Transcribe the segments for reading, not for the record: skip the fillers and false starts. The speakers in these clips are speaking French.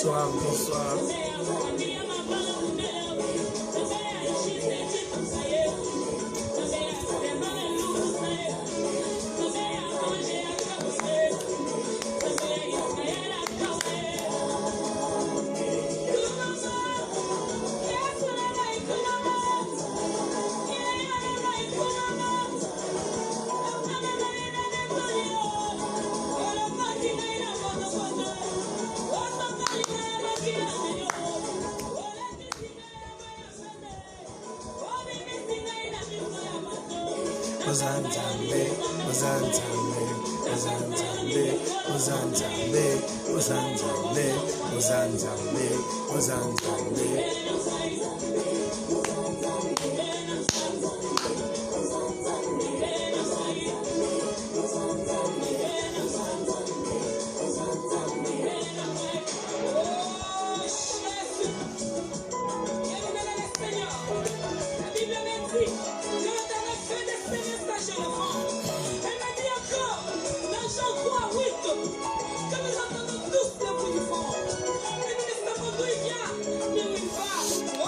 Bonsoir, bonsoir.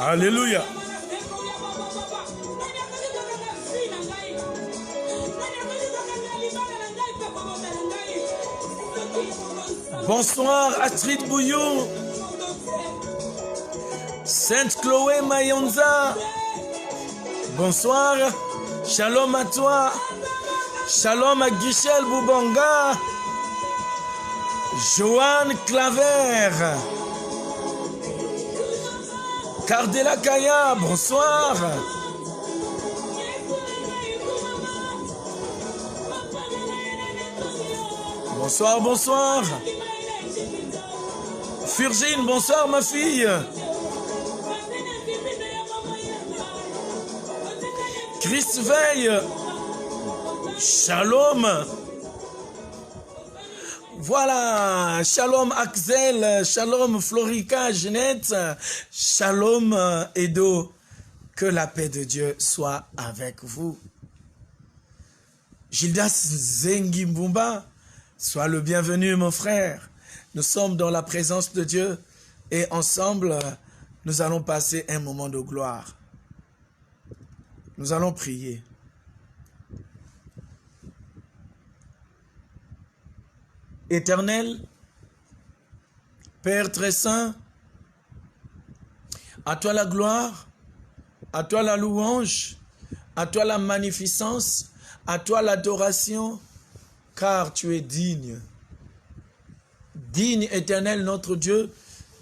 Alléluia. Bonsoir Astrid Bouillon, Sainte Chloé Mayonza. Bonsoir, shalom à toi, shalom à Guichel Boubanga, Joanne Claver, Cardella Kaya, bonsoir. Bonsoir, bonsoir. Furgine, bonsoir ma fille. Christ veille. Shalom. Voilà, shalom Axel, shalom Florica, Jeannette, shalom Edo. Que la paix de Dieu soit avec vous. Gildas Zengimbumba, sois le bienvenu mon frère. Nous sommes dans la présence de Dieu et ensemble, nous allons passer un moment de gloire. Nous allons prier. Éternel, Père très saint, à toi la gloire, à toi la louange, à toi la magnificence, à toi l'adoration, car tu es digne. Digne, Éternel, notre Dieu,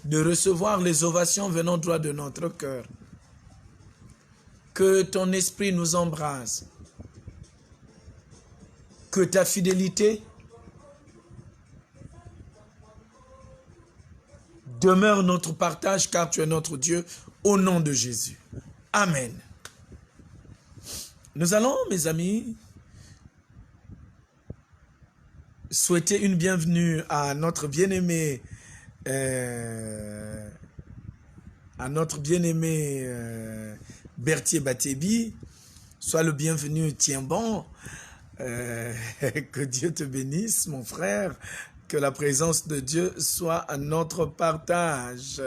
de recevoir les ovations venant droit de notre cœur. Que ton esprit nous embrase. Que ta fidélité demeure notre partage, car tu es notre Dieu, au nom de Jésus. Amen. Nous allons, mes amis, souhaiter une bienvenue à notre bien-aimé, Berthier Batébi. Sois le bienvenu, tiens bon. Que Dieu te bénisse, mon frère. Que la présence de Dieu soit à notre partage.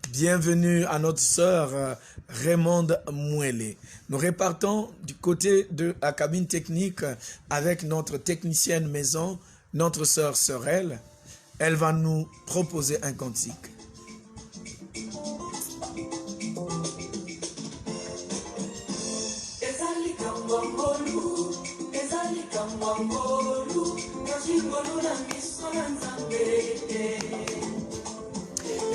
Bienvenue à notre sœur Raymonde Mouélé. Nous repartons du côté de la cabine technique avec notre technicienne maison, notre sœur Sorel. elle va nous proposer un cantique.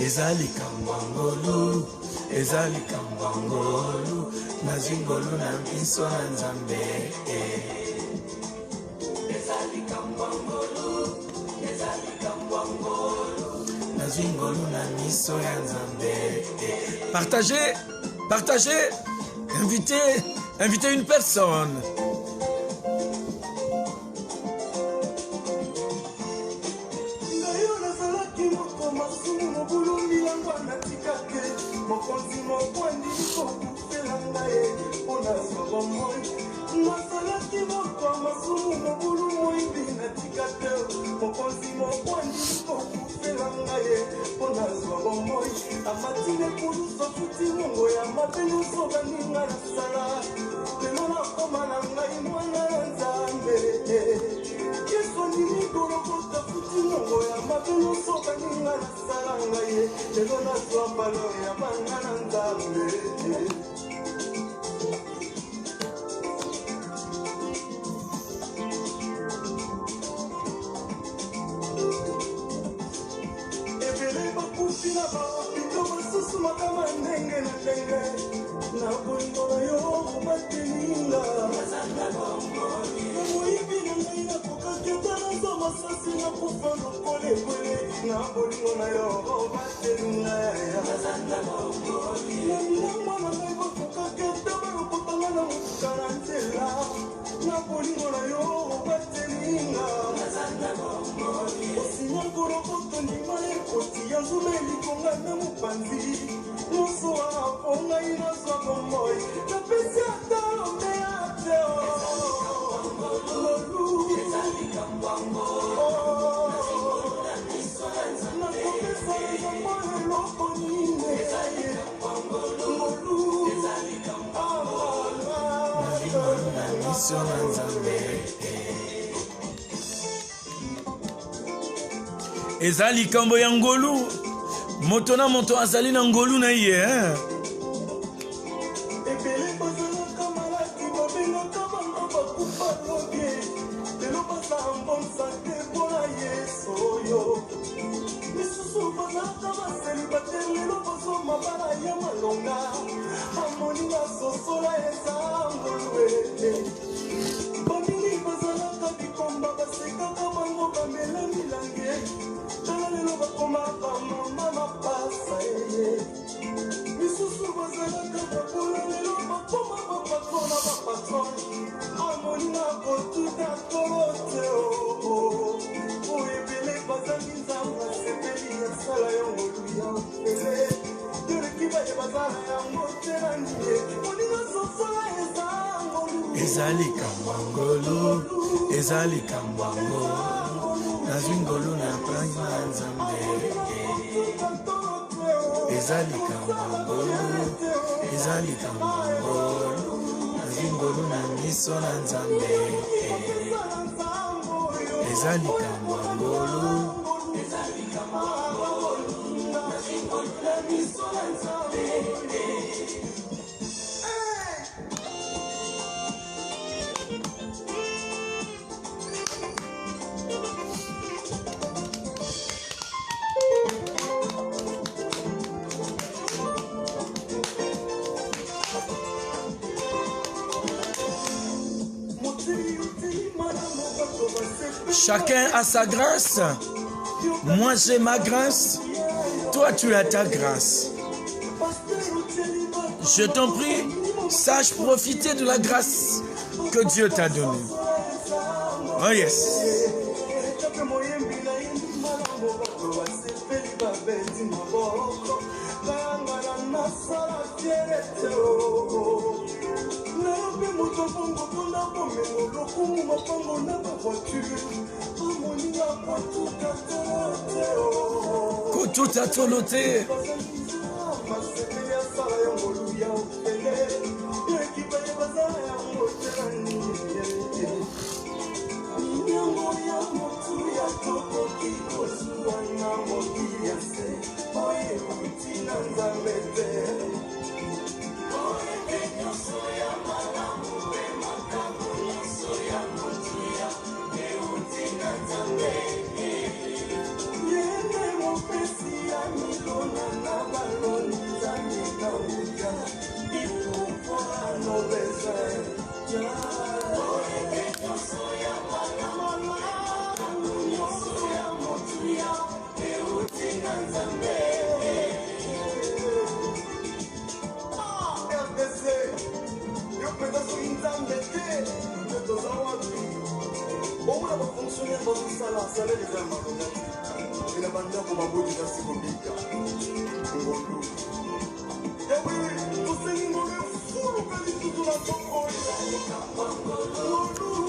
Ezali kambangolu, ezali kambangolu, nazingolu na miso na nzambe. Ezali kambangolu, ezali kambangolu, nazingolu na miso ya nzambe. Partagez, partagez, invitez une personne. Ezali kambo ya ngolu, moto na moto azali na ngolu na ye, hein? Ezali kambangolu, ezali kambangolu, nazingolu na pranga nzambe. Ezali kambangolu, ezali kambangolu, nazingolu na miso na nzambe. Ezali kambangolu, ezali kambangolu, nazingolu na miso na nzambe. Chacun a sa grâce. Moi j'ai ma grâce. Toi tu as ta grâce. Je t'en prie, sache profiter de la grâce que Dieu t'a donnée. Oh yes. Tout a toloté.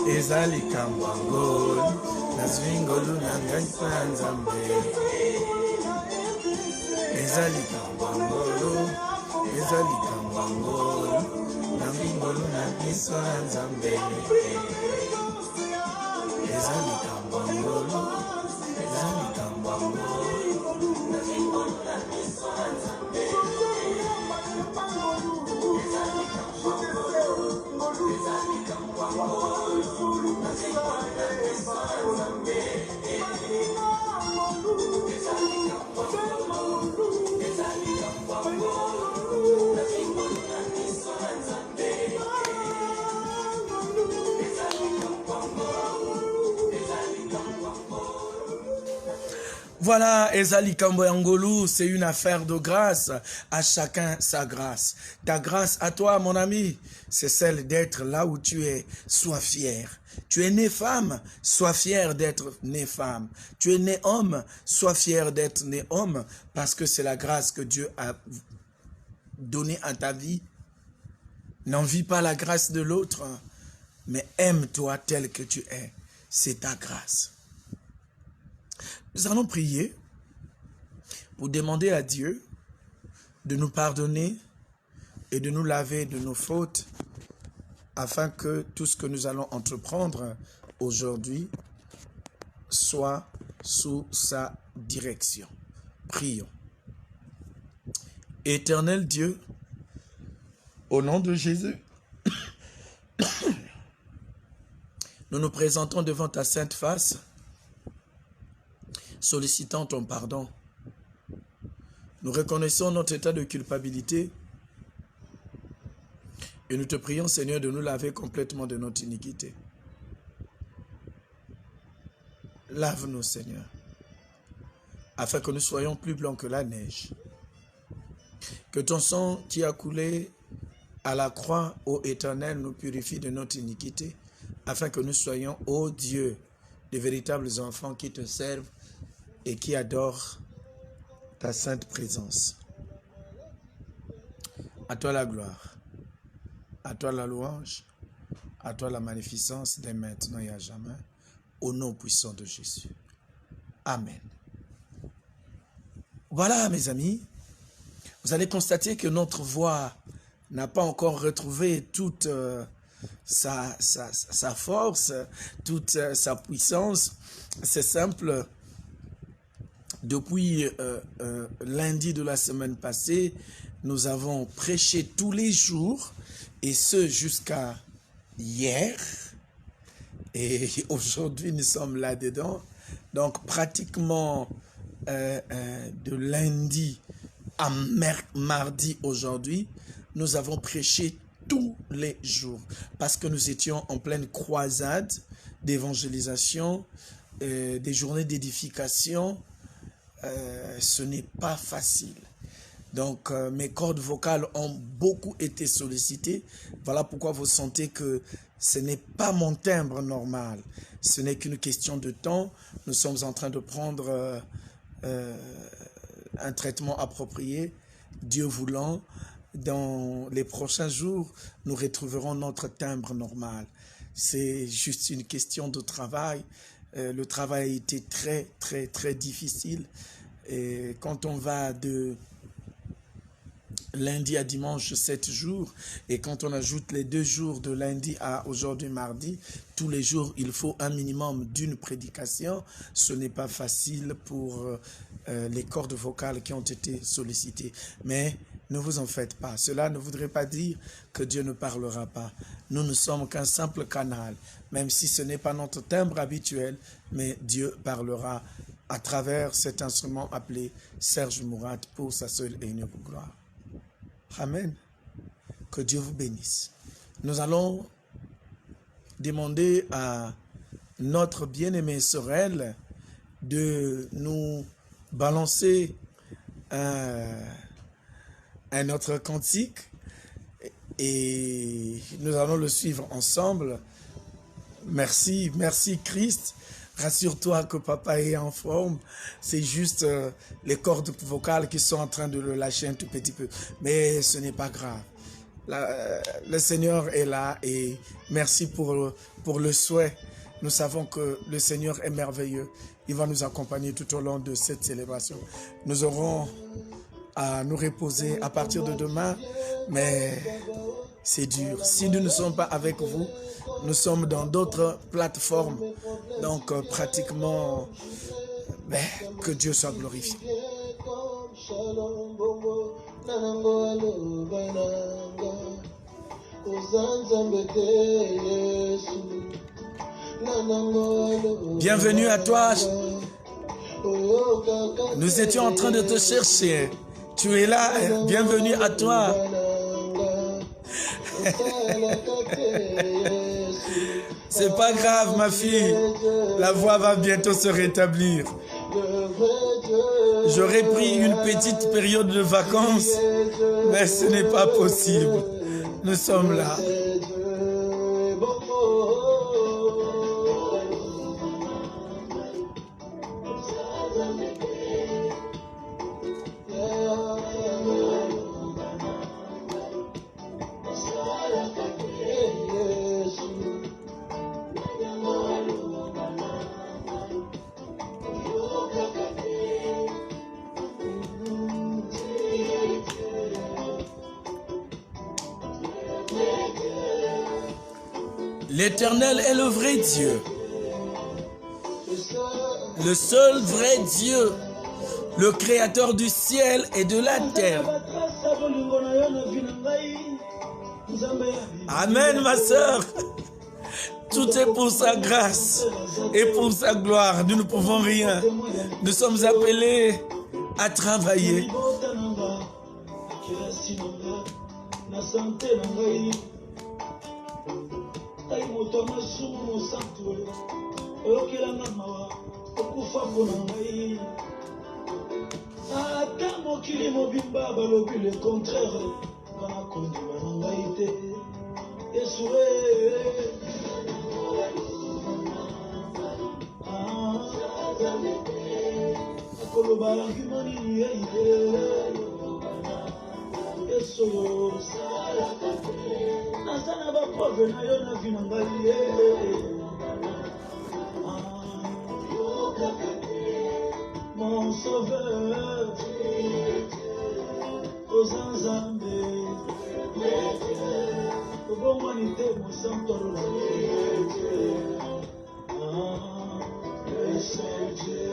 Ezali kambangolu, nazwingolu nangaipa nzambe. Ezali kambangolu, nazwingolu nangaipa nzambe. Ezali kambangolu, nazwingolu nangaipa nzambe. Voilà, Ezali Kamboyangolu, c'est une affaire de grâce. À chacun sa grâce. Ta grâce à toi, mon ami, c'est celle d'être là où tu es. Sois fier. Tu es né femme, sois fier d'être né femme. Tu es né homme, sois fier d'être né homme, parce que c'est la grâce que Dieu a donnée à ta vie. N'envie pas la grâce de l'autre, mais aime-toi tel que tu es. C'est ta grâce. Nous allons prier pour demander à Dieu de nous pardonner et de nous laver de nos fautes afin que tout ce que nous allons entreprendre aujourd'hui soit sous sa direction. Prions. Éternel Dieu, au nom de Jésus, nous nous présentons devant ta sainte face, sollicitant ton pardon. Nous reconnaissons notre état de culpabilité et nous te prions, Seigneur, de nous laver complètement de notre iniquité. Lave-nous, Seigneur, afin que nous soyons plus blancs que la neige. Que ton sang qui a coulé à la croix, ô Éternel, nous purifie de notre iniquité, afin que nous soyons, ô Dieu, de véritables enfants qui te servent et qui adorent ta sainte présence. À toi la gloire, à toi la louange, à toi la magnificence dès maintenant et à jamais, au nom puissant de Jésus. Amen. Voilà, mes amis, vous allez constater que notre voix n'a pas encore retrouvé toute sa force, toute sa puissance. C'est simple. Depuis lundi de la semaine passée, nous avons prêché tous les jours, et ce jusqu'à hier. Et aujourd'hui, nous sommes là-dedans. Donc, pratiquement de lundi à mardi aujourd'hui, nous avons prêché tous les jours. Parce que nous étions en pleine croisade d'évangélisation, des journées d'édification. Ce n'est pas facile. Donc, mes cordes vocales ont beaucoup été sollicitées. Voilà pourquoi vous sentez que ce n'est pas mon timbre normal. Ce n'est qu'une question de temps. Nous sommes en train de prendre un traitement approprié. Dieu voulant, dans les prochains jours, nous retrouverons notre timbre normal. C'est juste une question de travail. Le travail a été très difficile. Et quand on va de lundi à dimanche, 7 jours, et quand on ajoute les 2 jours de lundi à aujourd'hui mardi, tous les jours, il faut un minimum d'une prédication. Ce n'est pas facile pour les cordes vocales qui ont été sollicitées. Mais ne vous en faites pas. Cela ne voudrait pas dire que Dieu ne parlera pas. Nous ne sommes qu'un simple canal, même si ce n'est pas notre timbre habituel, mais Dieu parlera à travers cet instrument appelé Serge Mourad pour sa seule et unique gloire. Amen. Que Dieu vous bénisse. Nous allons demander à notre bien-aimée Sorel de nous balancer un autre cantique et nous allons le suivre ensemble. Merci, merci Christ. Rassure-toi que papa est en forme. C'est juste les cordes vocales qui sont en train de le lâcher un tout petit peu. Mais ce n'est pas grave. Le Seigneur est là et merci pour le souhait. Nous savons que le Seigneur est merveilleux. Il va nous accompagner tout au long de cette célébration. Nous aurons à nous reposer à partir de demain, mais c'est dur. Si nous ne sommes pas avec vous, nous sommes dans d'autres plateformes. Donc pratiquement, que Dieu soit glorifié. Bienvenue à toi. Nous étions en train de te chercher. Tu es là. Bienvenue à toi. C'est pas grave, ma fille. La voix va bientôt se rétablir. J'aurais pris une petite période de vacances, mais ce n'est pas possible. Nous sommes là. L'Éternel est le vrai Dieu, le seul vrai Dieu, le Créateur du ciel et de la terre. Amen, ma sœur. Tout est pour sa grâce et pour sa gloire. Nous ne pouvons rien. Nous sommes appelés à travailler. Mon sauveur, aux Anzambé, au bon manité, mon santo, le seul Dieu.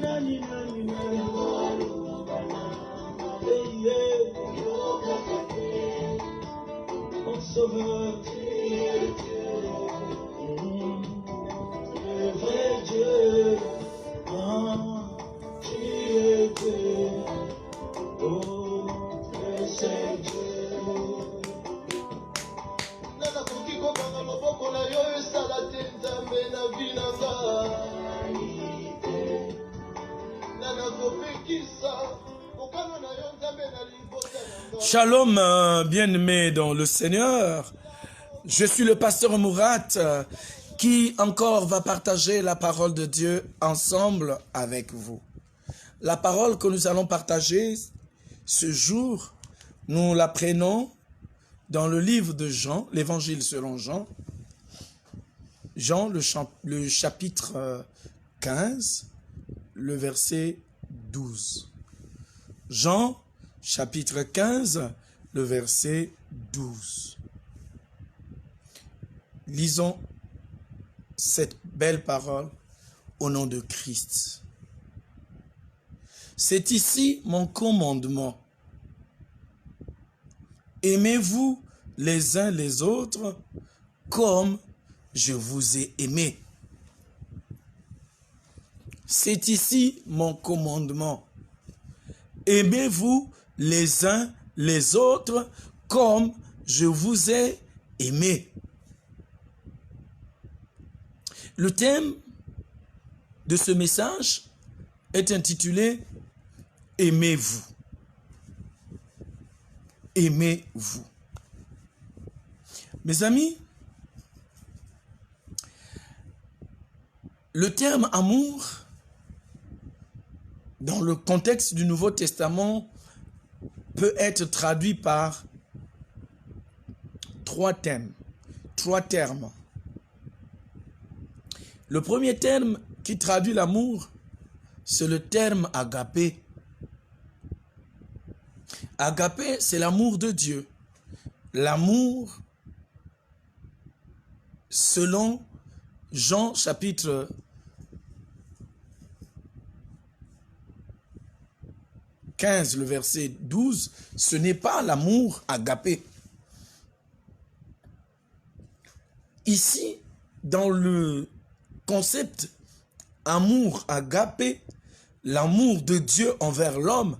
Nani Mon sauveur, le vrai Dieu, tu es Dieu, oh, le Saint Dieu. Nana koki kokanga maboko na yo esala te nzambe na vi na ngai te. Nana kopekisa kokanga na yo nzambe na libota na ngai. Shalom, bien-aimés dans le Seigneur. Je suis le pasteur Mourat qui encore va partager la parole de Dieu ensemble avec vous. La parole que nous allons partager ce jour, nous la prenons dans le livre de Jean, l'évangile selon Jean. Jean, le chapitre 15, le verset 12. Jean, chapitre 15, le verset 12. Lisons cette belle parole au nom de Christ. C'est ici mon commandement. Aimez-vous les uns les autres comme je vous ai aimé. C'est ici mon commandement. Aimez-vous les uns les autres comme je vous ai aimé. Le thème de ce message est intitulé « Aimez-vous ». Aimez-vous. Mes amis, le terme « amour » dans le contexte du Nouveau Testament peut être traduit par trois termes. Le premier terme qui traduit l'amour, c'est le terme agapé. Agapé, c'est l'amour de Dieu. L'amour, selon Jean chapitre 15, le verset 12, ce n'est pas l'amour agapé. Ici, dans le concept amour agapé, l'amour de Dieu envers l'homme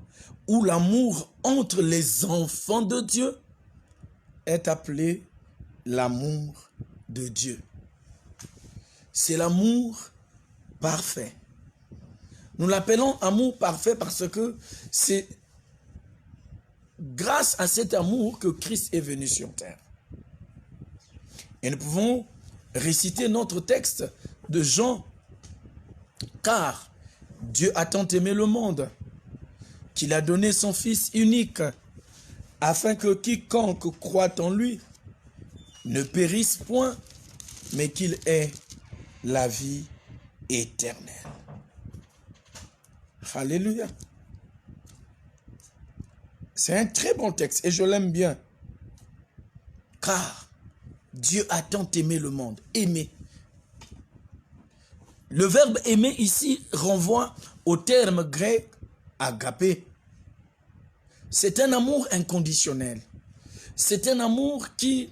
ou l'amour entre les enfants de Dieu est appelé l'amour de Dieu. C'est l'amour parfait. Nous l'appelons amour parfait parce que c'est grâce à cet amour que Christ est venu sur terre. Et nous pouvons réciter notre texte de Jean. Car Dieu a tant aimé le monde qu'il a donné son Fils unique afin que quiconque croit en lui ne périsse point, mais qu'il ait la vie éternelle. Alléluia. C'est un très bon texte et je l'aime bien. Car Dieu a tant aimé le monde. Aimer. Le verbe aimer ici renvoie au terme grec agapé. C'est un amour inconditionnel. C'est un amour qui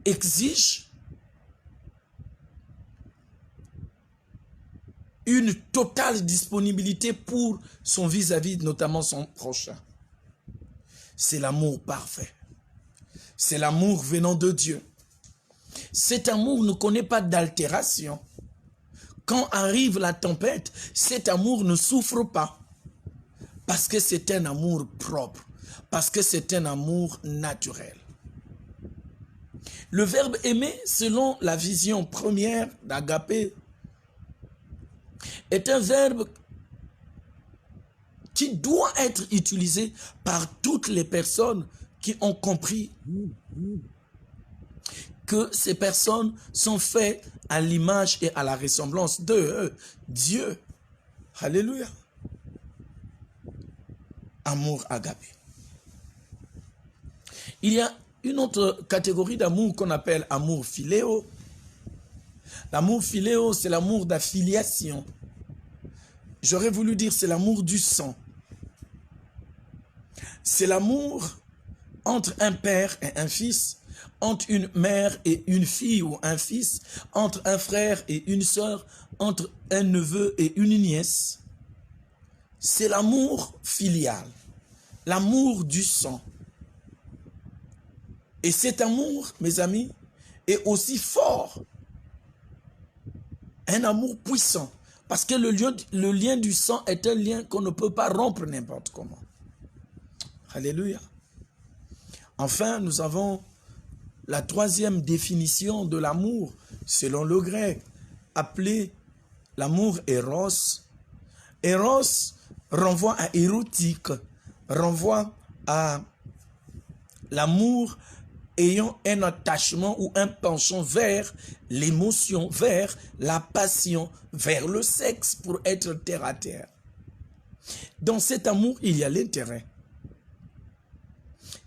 exige une totale disponibilité pour son vis-à-vis, notamment son prochain. C'est l'amour parfait. C'est l'amour venant de Dieu. Cet amour ne connaît pas d'altération. Quand arrive la tempête, cet amour ne souffre pas. Parce que c'est un amour propre. Parce que c'est un amour naturel. Le verbe aimer, selon la vision première d'agapé, est un verbe qui doit être utilisé par toutes les personnes qui ont compris que ces personnes sont faites à l'image et à la ressemblance de Dieu. Alléluia. Amour agapé. Il y a une autre catégorie d'amour qu'on appelle amour philéo. L'amour philéo, c'est l'amour d'affiliation. J'aurais voulu dire c'est l'amour du sang. C'est l'amour entre un père et un fils, entre une mère et une fille ou un fils, entre un frère et une sœur, entre un neveu et une nièce. C'est l'amour filial, l'amour du sang. Et cet amour, mes amis, est aussi fort, un amour puissant, parce que le lien du sang est un lien qu'on ne peut pas rompre n'importe comment. Alléluia. Enfin, nous avons la troisième définition de l'amour, selon le grec, appelée l'amour éros. Éros renvoie à érotique, renvoie à l'amour ayant un attachement ou un penchant vers l'émotion, vers la passion, vers le sexe pour être terre à terre. Dans cet amour, il y a l'intérêt.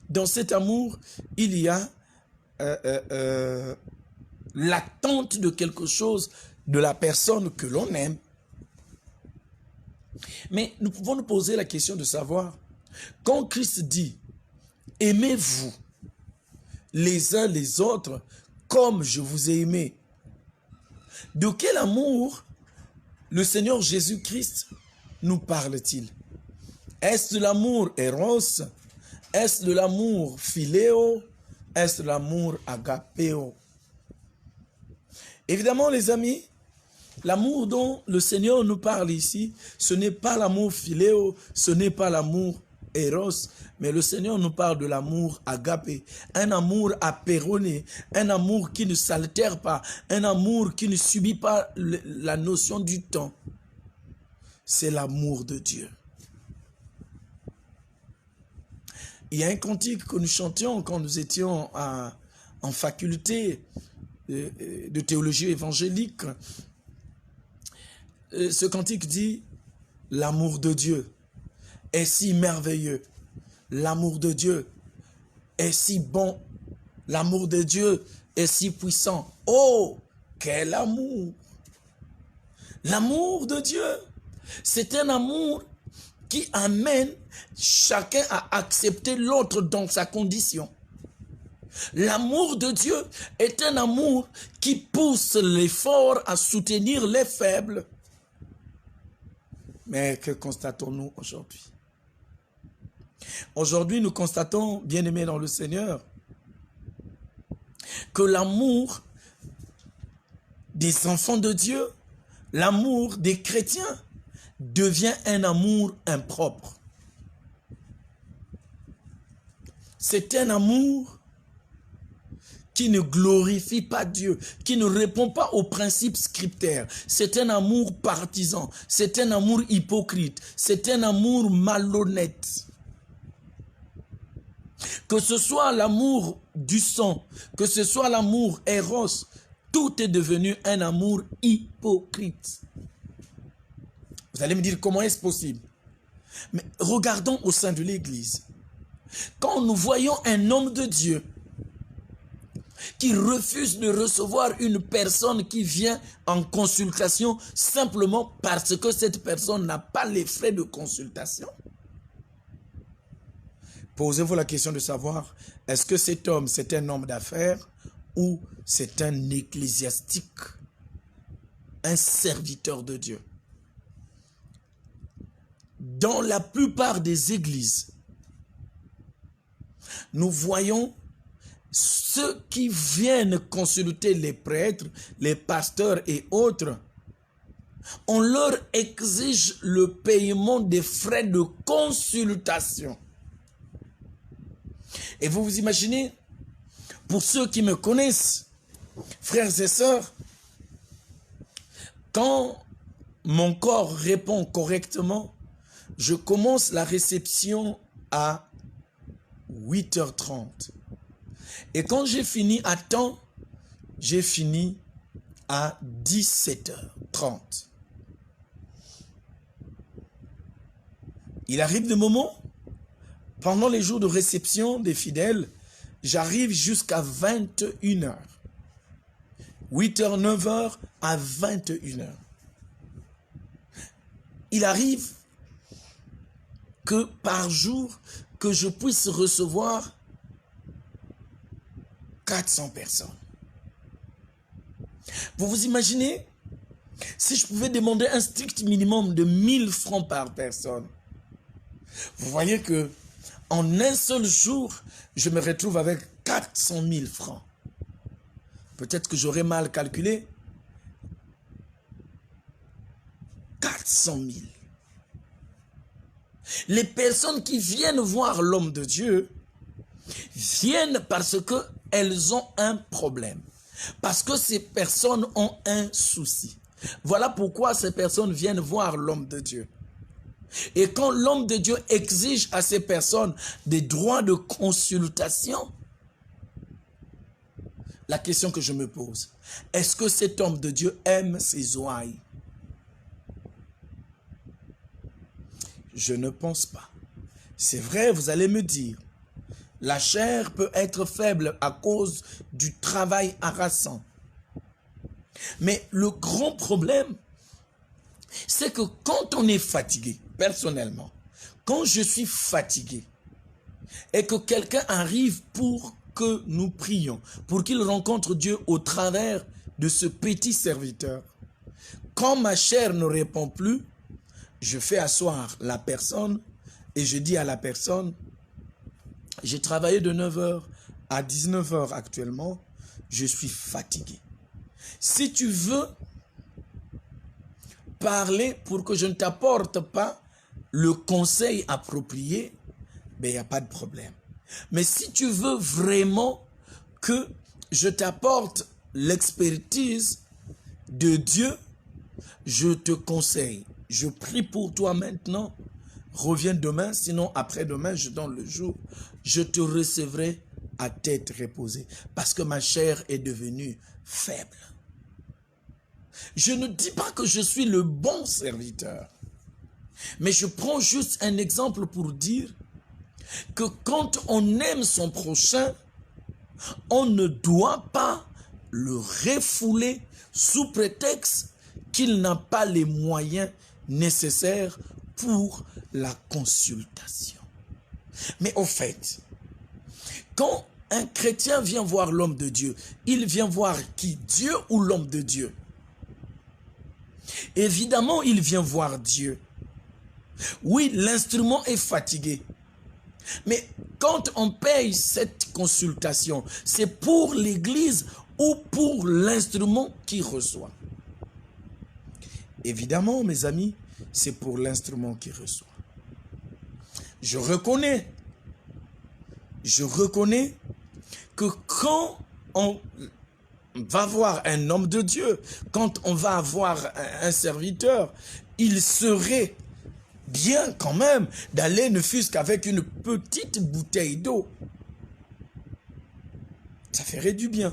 Dans cet amour, il y a l'attente de quelque chose de la personne que l'on aime. Mais nous pouvons nous poser la question de savoir, quand Christ dit « Aimez-vous les uns les autres comme je vous ai aimé », de quel amour le Seigneur Jésus-Christ nous parle-t-il? Est-ce de l'amour éros? Est-ce de l'amour philéo? Est-ce de l'amour agapéo? Évidemment, les amis, l'amour dont le Seigneur nous parle ici, ce n'est pas l'amour philéo, ce n'est pas l'amour éros, mais le Seigneur nous parle de l'amour agapé, un amour apéroné, un amour qui ne s'altère pas, un amour qui ne subit pas la notion du temps. C'est l'amour de Dieu. Il y a un cantique que nous chantions quand nous étions en faculté de théologie évangélique. Ce cantique dit « L'amour de Dieu est si merveilleux. L'amour de Dieu est si bon. L'amour de Dieu est si puissant. Oh, quel amour! » L'amour de Dieu, c'est un amour qui amène chacun à accepter l'autre dans sa condition. L'amour de Dieu est un amour qui pousse les forts à soutenir les faibles. Mais que constatons-nous aujourd'hui? Aujourd'hui, nous constatons, bien-aimés dans le Seigneur, que l'amour des enfants de Dieu, l'amour des chrétiens, devient un amour impropre. C'est un amour qui ne glorifie pas Dieu, qui ne répond pas aux principes scriptaires. C'est un amour partisan, c'est un amour hypocrite, c'est un amour malhonnête. Que ce soit l'amour du sang, que ce soit l'amour éros, tout est devenu un amour hypocrite. Vous allez me dire, comment est-ce possible? Mais regardons au sein de l'Église. Quand nous voyons un homme de Dieu qui refuse de recevoir une personne qui vient en consultation simplement parce que cette personne n'a pas les frais de consultation, posez-vous la question de savoir, est-ce que cet homme, c'est un homme d'affaires ou c'est un ecclésiastique, un serviteur de Dieu? Dans la plupart des églises, nous voyons ceux qui viennent consulter les prêtres, les pasteurs et autres, on leur exige le paiement des frais de consultation. Et vous vous imaginez, pour ceux qui me connaissent, frères et sœurs, quand mon corps répond correctement, je commence la réception à 8h30. Et quand j'ai fini à temps, j'ai fini à 17h30. Il arrive des moments, pendant les jours de réception des fidèles, j'arrive jusqu'à 21h. 8h, 9h à 21h. Il arrive que par jour, que je puisse recevoir 400 personnes. Vous vous imaginez, si je pouvais demander un strict minimum de 1000 francs par personne, vous voyez que en un seul jour, je me retrouve avec 400 000 francs. Peut-être que j'aurais mal calculé. 400 000. Les personnes qui viennent voir l'homme de Dieu viennent parce qu'elles ont un problème. Parce que ces personnes ont un souci. Voilà pourquoi ces personnes viennent voir l'homme de Dieu. Et quand l'homme de Dieu exige à ces personnes des droits de consultation, la question que je me pose, est-ce que cet homme de Dieu aime ses ouailles? Je ne pense pas. C'est vrai, vous allez me dire, la chair peut être faible à cause du travail harassant. Mais le grand problème, c'est que quand on est fatigué, personnellement, quand je suis fatigué et que quelqu'un arrive pour que nous prions, pour qu'il rencontre Dieu au travers de ce petit serviteur, quand ma chair ne répond plus, je fais asseoir la personne et je dis à la personne, j'ai travaillé de 9h à 19h actuellement, je suis fatigué. Si tu veux parler pour que je ne t'apporte pas le conseil approprié, ben, il n'y a pas de problème. Mais si tu veux vraiment que je t'apporte l'expertise de Dieu, je te conseille, je prie pour toi maintenant, reviens demain, sinon après-demain, je donne le jour, je te recevrai à tête reposée, parce que ma chair est devenue faible. Je ne dis pas que je suis le bon serviteur, mais je prends juste un exemple pour dire que quand on aime son prochain, on ne doit pas le refouler sous prétexte qu'il n'a pas les moyens nécessaires pour la consultation. Mais au fait, quand un chrétien vient voir l'homme de Dieu, il vient voir qui? Dieu ou l'homme de Dieu? Évidemment, il vient voir Dieu. Oui, l'instrument est fatigué. Mais quand on paye cette consultation, c'est pour l'église ou pour l'instrument qui reçoit? Évidemment, mes amis, c'est pour l'instrument qui reçoit. Je reconnais que quand on va voir un homme de Dieu, quand on va avoir un serviteur, il serait bien quand même d'aller ne fût-ce qu'avec une petite bouteille d'eau. Ça ferait du bien.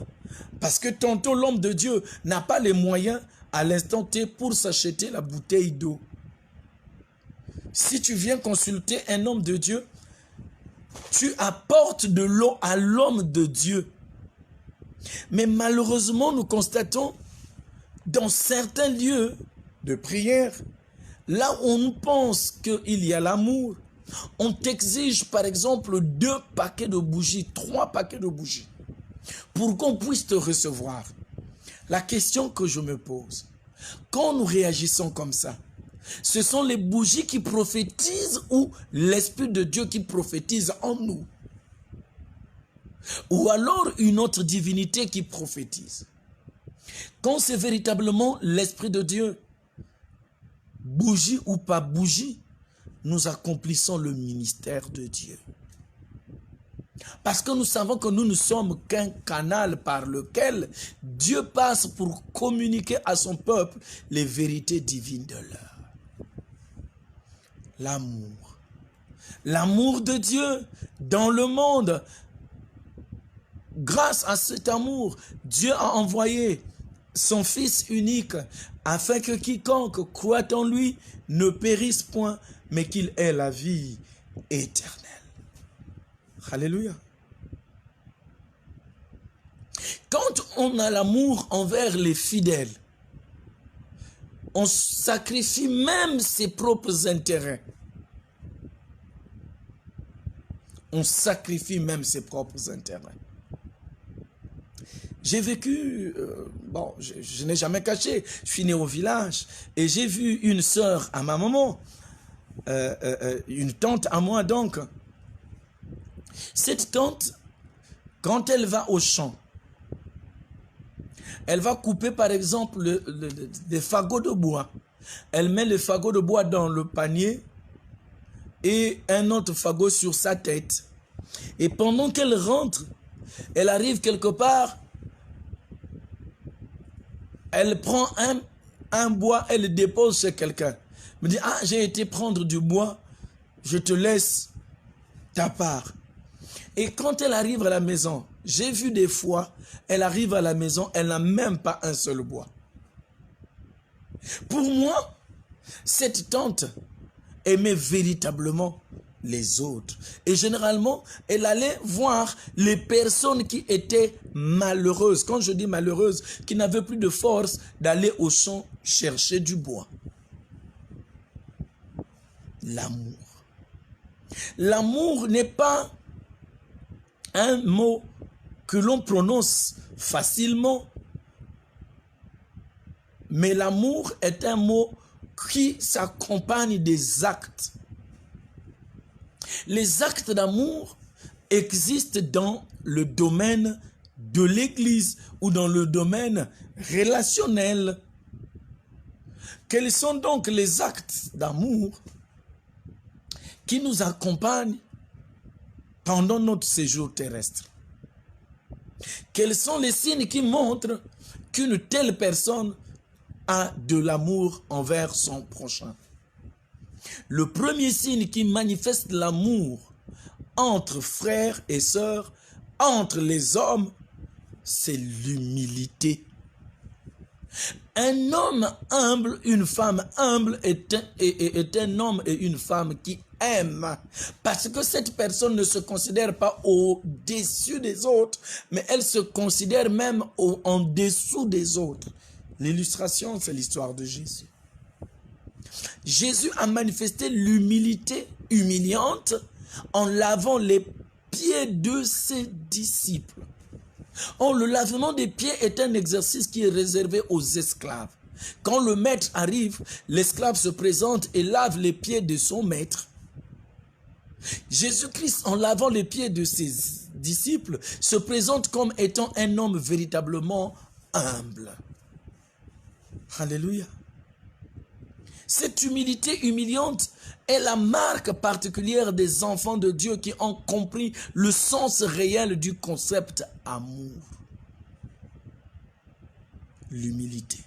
Parce que tantôt l'homme de Dieu n'a pas les moyens à l'instant T pour s'acheter la bouteille d'eau. Si tu viens consulter un homme de Dieu, tu apportes de l'eau à l'homme de Dieu. Mais malheureusement, nous constatons dans certains lieux de prière, là où on pense qu'il y a l'amour, on t'exige par exemple 2 paquets de bougies, 3 paquets de bougies, pour qu'on puisse te recevoir. La question que je me pose, quand nous réagissons comme ça, ce sont les bougies qui prophétisent ou l'Esprit de Dieu qui prophétise en nous? Ou alors une autre divinité qui prophétise? Quand c'est véritablement l'Esprit de Dieu, bougie ou pas bougie, nous accomplissons le ministère de Dieu. Parce que nous savons que nous ne sommes qu'un canal par lequel Dieu passe pour communiquer à son peuple les vérités divines de l'heure. L'amour. L'amour de Dieu dans le monde. Grâce à cet amour, Dieu a envoyé son Fils unique afin que quiconque croit en lui ne périsse point, mais qu'il ait la vie éternelle. Alléluia. Quand on a l'amour envers les fidèles, on sacrifie même ses propres intérêts. on sacrifie même ses propres intérêts. J'ai vécu, je n'ai jamais caché, je suis né au village et j'ai vu une sœur à ma maman, une tante à moi donc. Cette tante, quand elle va au champ, elle va couper par exemple des fagots de bois. Elle met le fagot de bois dans le panier et un autre fagot sur sa tête. Et pendant qu'elle rentre, elle arrive quelque part, elle prend un bois, elle le dépose chez quelqu'un. Elle me dit, ah, j'ai été prendre du bois, je te laisse ta part. Et quand elle arrive à la maison, j'ai vu des fois, elle arrive à la maison, elle n'a même pas un seul bois. Pour moi, cette tante aimait véritablement les autres. Et généralement, elle allait voir les personnes qui étaient malheureuses. Quand je dis malheureuses, qui n'avaient plus de force d'aller au champ chercher du bois. L'amour. L'amour n'est pas un mot que l'on prononce facilement, mais l'amour est un mot qui s'accompagne des actes. Les actes d'amour existent dans le domaine de l'Église ou dans le domaine relationnel. Quels sont donc les actes d'amour qui nous accompagnent pendant notre séjour terrestre? Quels sont les signes qui montrent qu'une telle personne a de l'amour envers son prochain? Le premier signe qui manifeste l'amour entre frères et sœurs, entre les hommes, c'est l'humilité. Un homme humble, une femme humble est un homme et une femme qui aiment. Parce que cette personne ne se considère pas au-dessus des autres, mais elle se considère même en dessous des autres. L'illustration, c'est l'histoire de Jésus. Jésus a manifesté l'humilité humiliante en lavant les pieds de ses disciples. Or, le lavement des pieds est un exercice qui est réservé aux esclaves. Quand le maître arrive, l'esclave se présente et lave les pieds de son maître. Jésus-Christ, en lavant les pieds de ses disciples, se présente comme étant un homme véritablement humble. Alléluia. Cette humilité humiliante est la marque particulière des enfants de Dieu qui ont compris le sens réel du concept amour. L'humilité.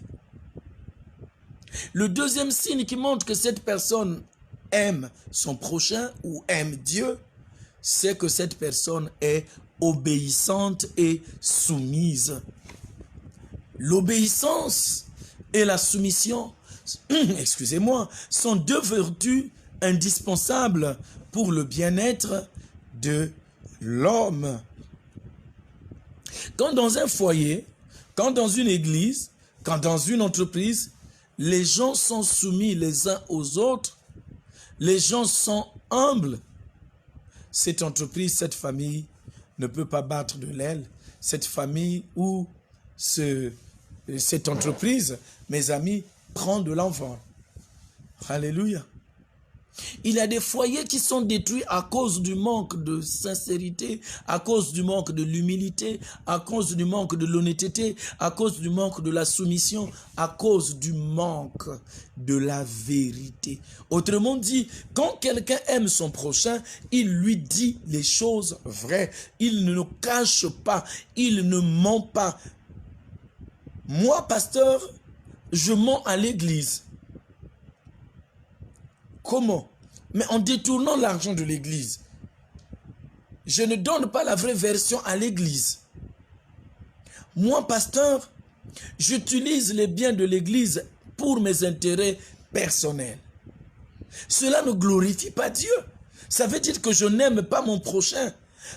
Le deuxième signe qui montre que cette personne aime son prochain ou aime Dieu, c'est que cette personne est obéissante et soumise. L'obéissance et la soumission, excusez-moi, sont deux vertus indispensables pour le bien-être de l'homme. Quand dans un foyer, quand dans une église, quand dans une entreprise, les gens sont soumis les uns aux autres, les gens sont humbles, cette entreprise, cette famille ne peut pas battre de l'aile. Cette famille ou cette entreprise, mes amis, prend de l'envol. Alléluia. Il y a des foyers qui sont détruits à cause du manque de sincérité, à cause du manque de l'humilité, à cause du manque de l'honnêteté, à cause du manque de la soumission, à cause du manque de la vérité. Autrement dit, quand quelqu'un aime son prochain, il lui dit les choses vraies. Il ne cache pas, il ne ment pas. Moi, pasteur, je mens à l'église. Comment? Mais en détournant l'argent de l'église. Je ne donne pas la vraie version à l'église. Moi, pasteur, j'utilise les biens de l'église pour mes intérêts personnels. Cela ne glorifie pas Dieu. Ça veut dire que je n'aime pas mon prochain.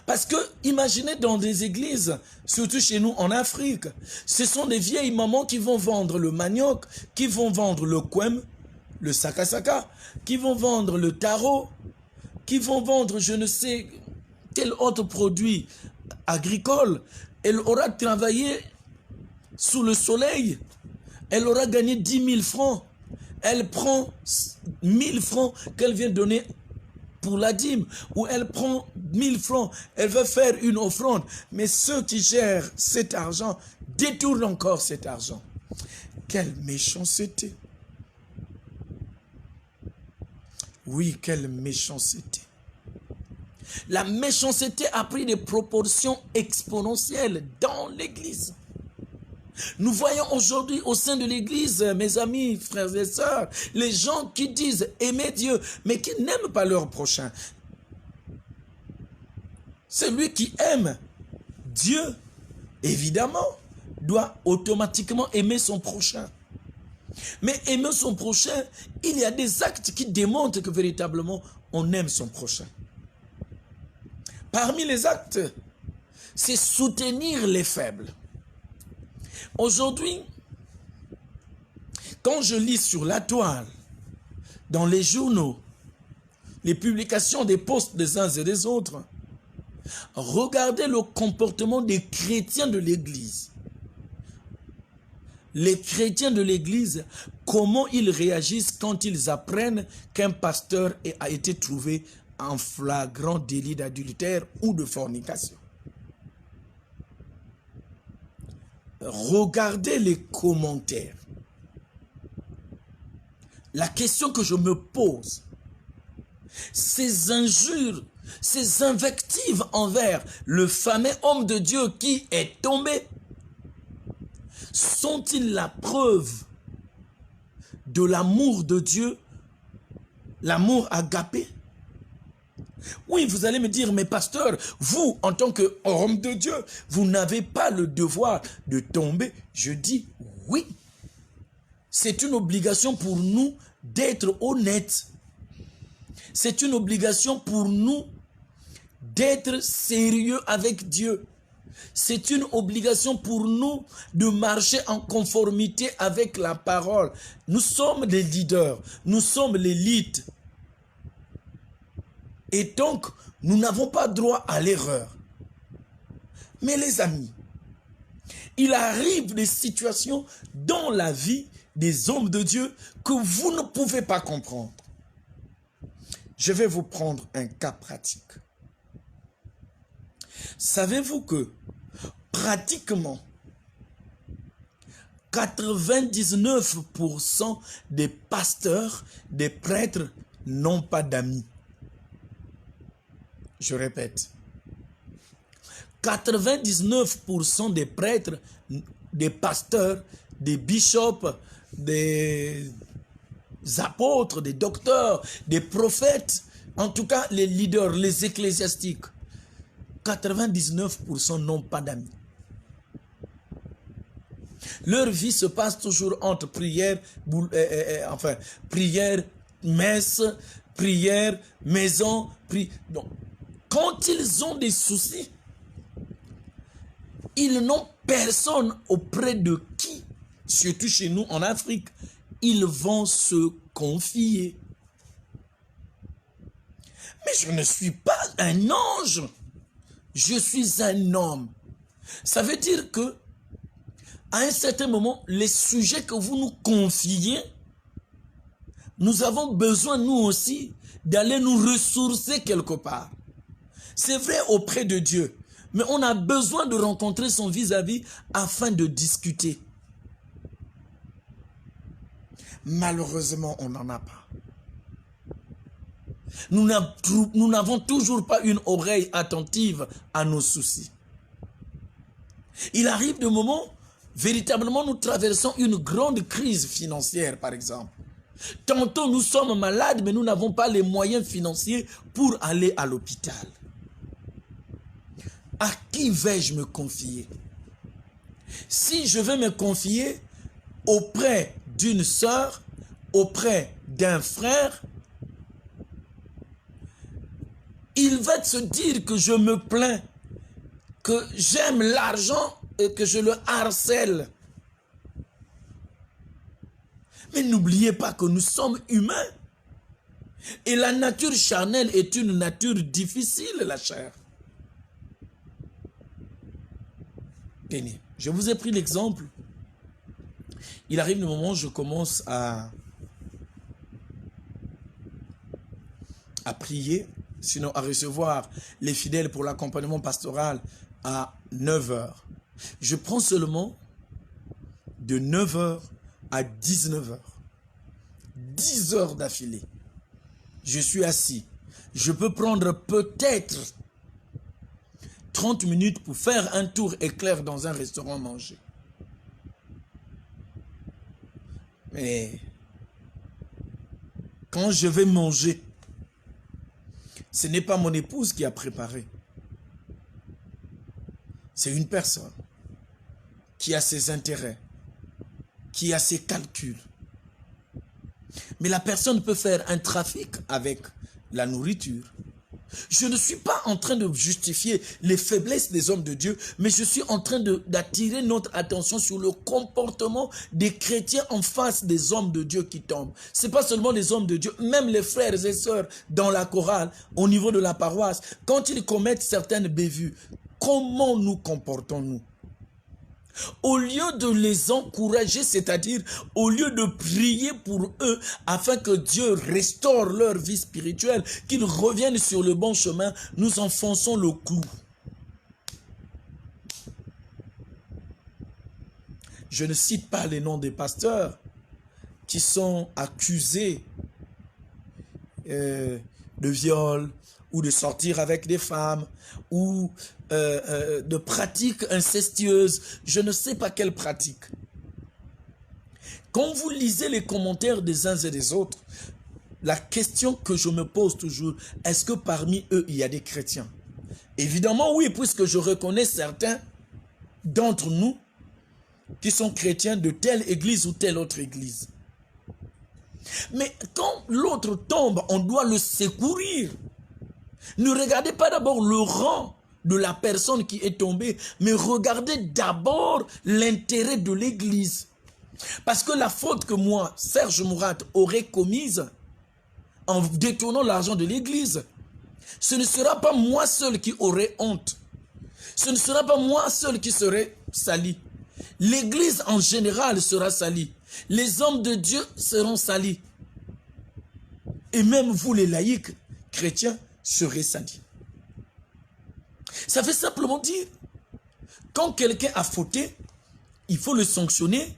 Parce que, imaginez dans des églises, surtout chez nous en Afrique, ce sont des vieilles mamans qui vont vendre le manioc, qui vont vendre le kwem, le sakasaka, qui vont vendre le taro, qui vont vendre je ne sais tel autre produit agricole, elle aura travaillé sous le soleil, elle aura gagné 10 000 francs. Elle prend 1000 francs qu'elle vient donner pour la dîme, ou elle prend 1000 francs, elle veut faire une offrande, mais ceux qui gèrent cet argent détournent encore cet argent. Quelle méchanceté! Oui, quelle méchanceté! La méchanceté a pris des proportions exponentielles dans l'Église. Nous voyons aujourd'hui au sein de l'Église, mes amis, frères et sœurs, les gens qui disent aimer Dieu, mais qui n'aiment pas leur prochain. Celui qui aime Dieu, évidemment, doit automatiquement aimer son prochain. Mais aimer son prochain, il y a des actes qui démontrent que véritablement on aime son prochain. Parmi les actes, c'est soutenir les faibles. Aujourd'hui, quand je lis sur la toile, dans les journaux, les publications des posts des uns et des autres, regardez le comportement des chrétiens de l'Église. Les chrétiens de l'Église, comment ils réagissent quand ils apprennent qu'un pasteur a été trouvé en flagrant délit d'adultère ou de fornication. Regardez les commentaires. La question que je me pose, ces injures, ces invectives envers le fameux homme de Dieu qui est tombé, sont-ils la preuve de l'amour de Dieu, l'amour agapé? Oui, vous allez me dire, mais pasteur, vous, en tant qu'homme de Dieu, vous n'avez pas le devoir de tomber. Je dis oui. C'est une obligation pour nous d'être honnêtes. C'est une obligation pour nous d'être sérieux avec Dieu. C'est une obligation pour nous de marcher en conformité avec la parole. Nous sommes des leaders, nous sommes l'élite. Et donc, nous n'avons pas droit à l'erreur. Mais les amis, il arrive des situations dans la vie des hommes de Dieu que vous ne pouvez pas comprendre. Je vais vous prendre un cas pratique. Savez-vous que pratiquement 99% des pasteurs, des prêtres n'ont pas d'amis? Je répète, 99% des prêtres, des pasteurs, des bishops, des apôtres, des docteurs, des prophètes, en tout cas les leaders, les ecclésiastiques, 99% n'ont pas d'amis. Leur vie se passe toujours entre prière, prière, messe, prière, maison, donc, quand ils ont des soucis, ils n'ont personne auprès de qui, surtout chez nous en Afrique, ils vont se confier. Mais je ne suis pas un ange, je suis un homme. Ça veut dire que, à un certain moment, les sujets que vous nous confiez, nous avons besoin, nous aussi, d'aller nous ressourcer quelque part. C'est vrai auprès de Dieu, mais on a besoin de rencontrer son vis-à-vis afin de discuter. Malheureusement, on n'en a pas. Nous n'avons toujours pas une oreille attentive à nos soucis. Il arrive des moments, véritablement, nous traversons une grande crise financière, par exemple. Tantôt, nous sommes malades, mais nous n'avons pas les moyens financiers pour aller à l'hôpital. À qui vais-je me confier? Si je vais me confier auprès d'une sœur, auprès d'un frère, il va se dire que je me plains, que j'aime l'argent et que je le harcèle. Mais n'oubliez pas que nous sommes humains. Et la nature charnelle est une nature difficile, la chair. Tenez, je vous ai pris l'exemple. Il arrive le moment où je commence à prier, sinon à recevoir les fidèles pour l'accompagnement pastoral à 9 h. Je prends seulement de 9 h à 19 h. 10 heures d'affilée. Je suis assis. Je peux prendre peut-être 30 minutes pour faire un tour éclair dans un restaurant manger. Mais quand je vais manger, ce n'est pas mon épouse qui a préparé. C'est une personne qui a ses intérêts, qui a ses calculs. Mais la personne peut faire un trafic avec la nourriture. Je ne suis pas en train de justifier les faiblesses des hommes de Dieu, mais je suis en train d'attirer notre attention sur le comportement des chrétiens en face des hommes de Dieu qui tombent. Ce n'est pas seulement les hommes de Dieu, même les frères et sœurs dans la chorale, au niveau de la paroisse, quand ils commettent certaines bévues, comment nous comportons-nous? Au lieu de les encourager, c'est-à-dire au lieu de prier pour eux afin que Dieu restaure leur vie spirituelle, qu'ils reviennent sur le bon chemin, nous enfonçons le clou. Je ne cite pas les noms des pasteurs qui sont accusés de viol ou de sortir avec des femmes ou de pratiques incestueuses, je ne sais pas quelle pratique. Quand vous lisez les commentaires des uns et des autres, la question que je me pose toujours, est-ce que parmi eux, il y a des chrétiens? Évidemment oui, puisque je reconnais certains d'entre nous qui sont chrétiens de telle église ou telle autre église. Mais quand l'autre tombe, on doit le secourir. Ne regardez pas d'abord le rang de la personne qui est tombée, mais regardez d'abord l'intérêt de l'église. Parce que la faute que moi, Serge Mourat, aurais commise en détournant l'argent de l'église, ce ne sera pas moi seul qui aurai honte. Ce ne sera pas moi seul qui serai sali. L'église en général sera salie. Les hommes de Dieu seront salis. Et même vous les laïcs chrétiens serez salis. Ça veut simplement dire, quand quelqu'un a fauté, il faut le sanctionner,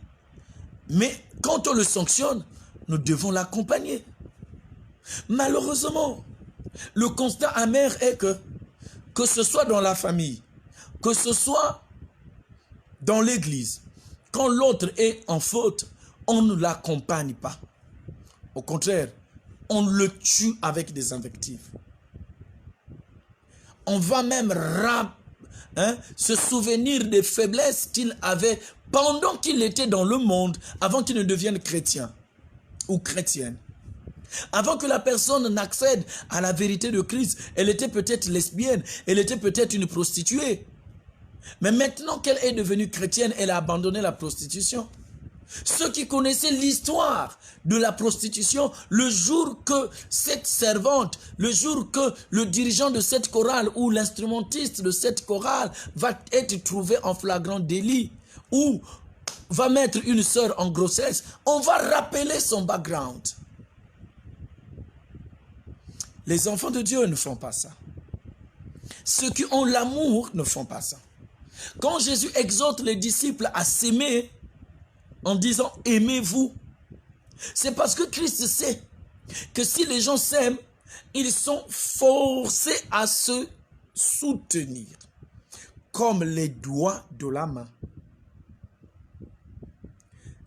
mais quand on le sanctionne, nous devons l'accompagner. Malheureusement, le constat amer est que ce soit dans la famille, que ce soit dans l'église, quand l'autre est en faute, on ne l'accompagne pas. Au contraire, on le tue avec des invectives. On va même se souvenir des faiblesses qu'il avait pendant qu'il était dans le monde, avant qu'il ne devienne chrétien ou chrétienne. Avant que la personne n'accède à la vérité de Christ, elle était peut-être lesbienne, elle était peut-être une prostituée. Mais maintenant qu'elle est devenue chrétienne, elle a abandonné la prostitution. Ceux qui connaissaient l'histoire de la prostitution, le jour que cette servante, le jour que le dirigeant de cette chorale ou l'instrumentiste de cette chorale va être trouvé en flagrant délit ou va mettre une sœur en grossesse, on va rappeler son background. Les enfants de Dieu ne font pas ça. Ceux qui ont l'amour ne font pas ça. Quand Jésus exhorte les disciples à s'aimer, en disant « aimez-vous », c'est parce que Christ sait que si les gens s'aiment, ils sont forcés à se soutenir, comme les doigts de la main.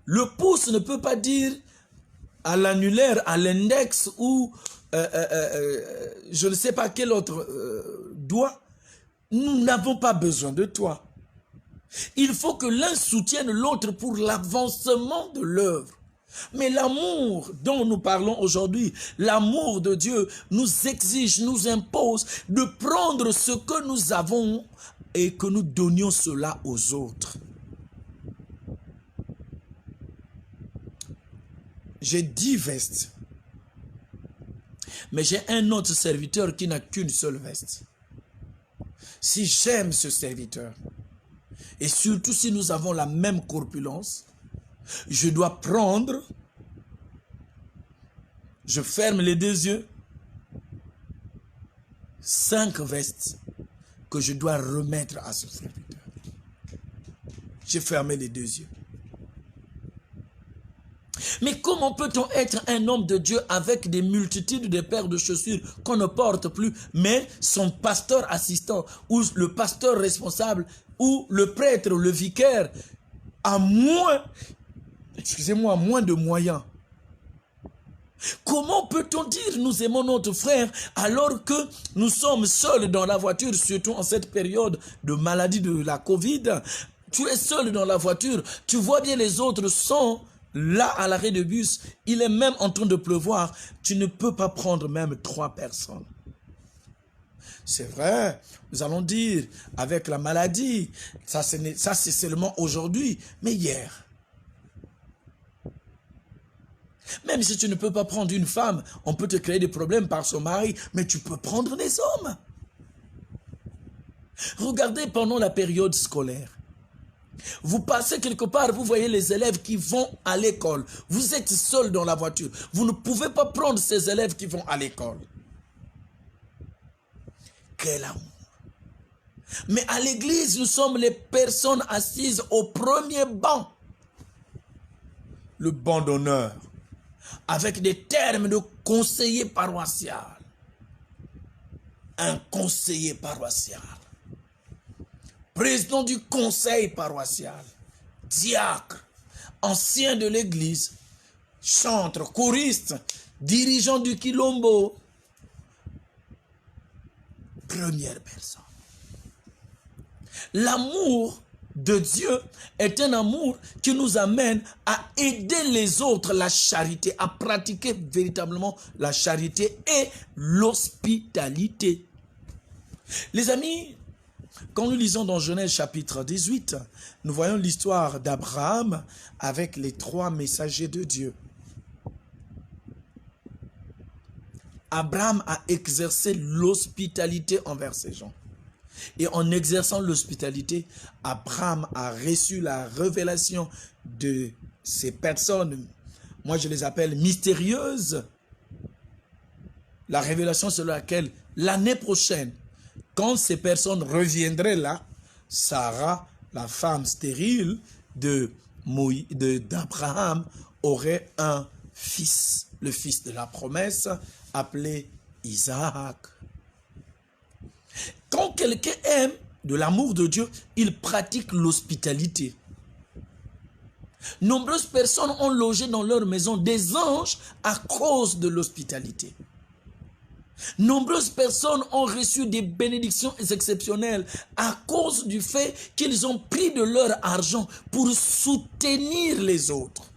Le pouce ne peut pas dire à l'annulaire, à l'index ou je ne sais pas quel autre doigt, nous n'avons pas besoin de toi. Il faut que l'un soutienne l'autre pour l'avancement de l'œuvre. Mais l'amour dont nous parlons aujourd'hui, l'amour de Dieu nous exige, nous impose de prendre ce que nous avons et que nous donnions cela aux autres. J'ai 10 vestes, mais j'ai un autre serviteur qui n'a qu'une seule veste. Si j'aime ce serviteur, Et surtout si nous avons la même corpulence, je dois prendre, je ferme les deux yeux, 5 vestes que je dois remettre à ce serviteur. J'ai fermé les deux yeux. Mais comment peut-on être un homme de Dieu avec des multitudes de paires de chaussures qu'on ne porte plus, mais son pasteur assistant, ou le pasteur responsable, ou le prêtre, le vicaire, a moins de moyens? Comment peut-on dire nous aimons notre frère alors que nous sommes seuls dans la voiture, surtout en cette période de maladie de la Covid? Tu es seul dans la voiture, tu vois bien les autres sont là à l'arrêt de bus, il est même en train de pleuvoir, tu ne peux pas prendre même 3 personnes. C'est vrai, nous allons dire, avec la maladie, ça c'est seulement aujourd'hui, mais hier. Même si tu ne peux pas prendre une femme, on peut te créer des problèmes par son mari, mais tu peux prendre des hommes. Regardez pendant la période scolaire. Vous passez quelque part, vous voyez les élèves qui vont à l'école. Vous êtes seul dans la voiture. Vous ne pouvez pas prendre ces élèves qui vont à l'école. Quel amour! Mais à l'église, nous sommes les personnes assises au premier banc. Le banc d'honneur. Avec des termes de conseiller paroissial. Un conseiller paroissial. Président du conseil paroissial. Diacre. Ancien de l'église. Chantre, choriste. Dirigeant du Quilombo. Première personne. L'amour de Dieu est un amour qui nous amène à aider les autres, la charité, à pratiquer véritablement la charité et l'hospitalité. Les amis, quand nous lisons dans Genèse chapitre 18, nous voyons l'histoire d'Abraham avec les 3 messagers de Dieu. Abraham a exercé l'hospitalité envers ces gens. Et en exerçant l'hospitalité, Abraham a reçu la révélation de ces personnes, moi je les appelle mystérieuses. La révélation selon laquelle l'année prochaine, quand ces personnes reviendraient là, Sarah, la femme stérile d'Abraham, aurait un fils, le fils de la promesse, appelé Isaac. Quand quelqu'un aime de l'amour de Dieu, il pratique l'hospitalité. Nombreuses personnes ont logé dans leur maison des anges à cause de l'hospitalité. Nombreuses personnes ont reçu des bénédictions exceptionnelles à cause du fait qu'ils ont pris de leur argent pour soutenir les autres.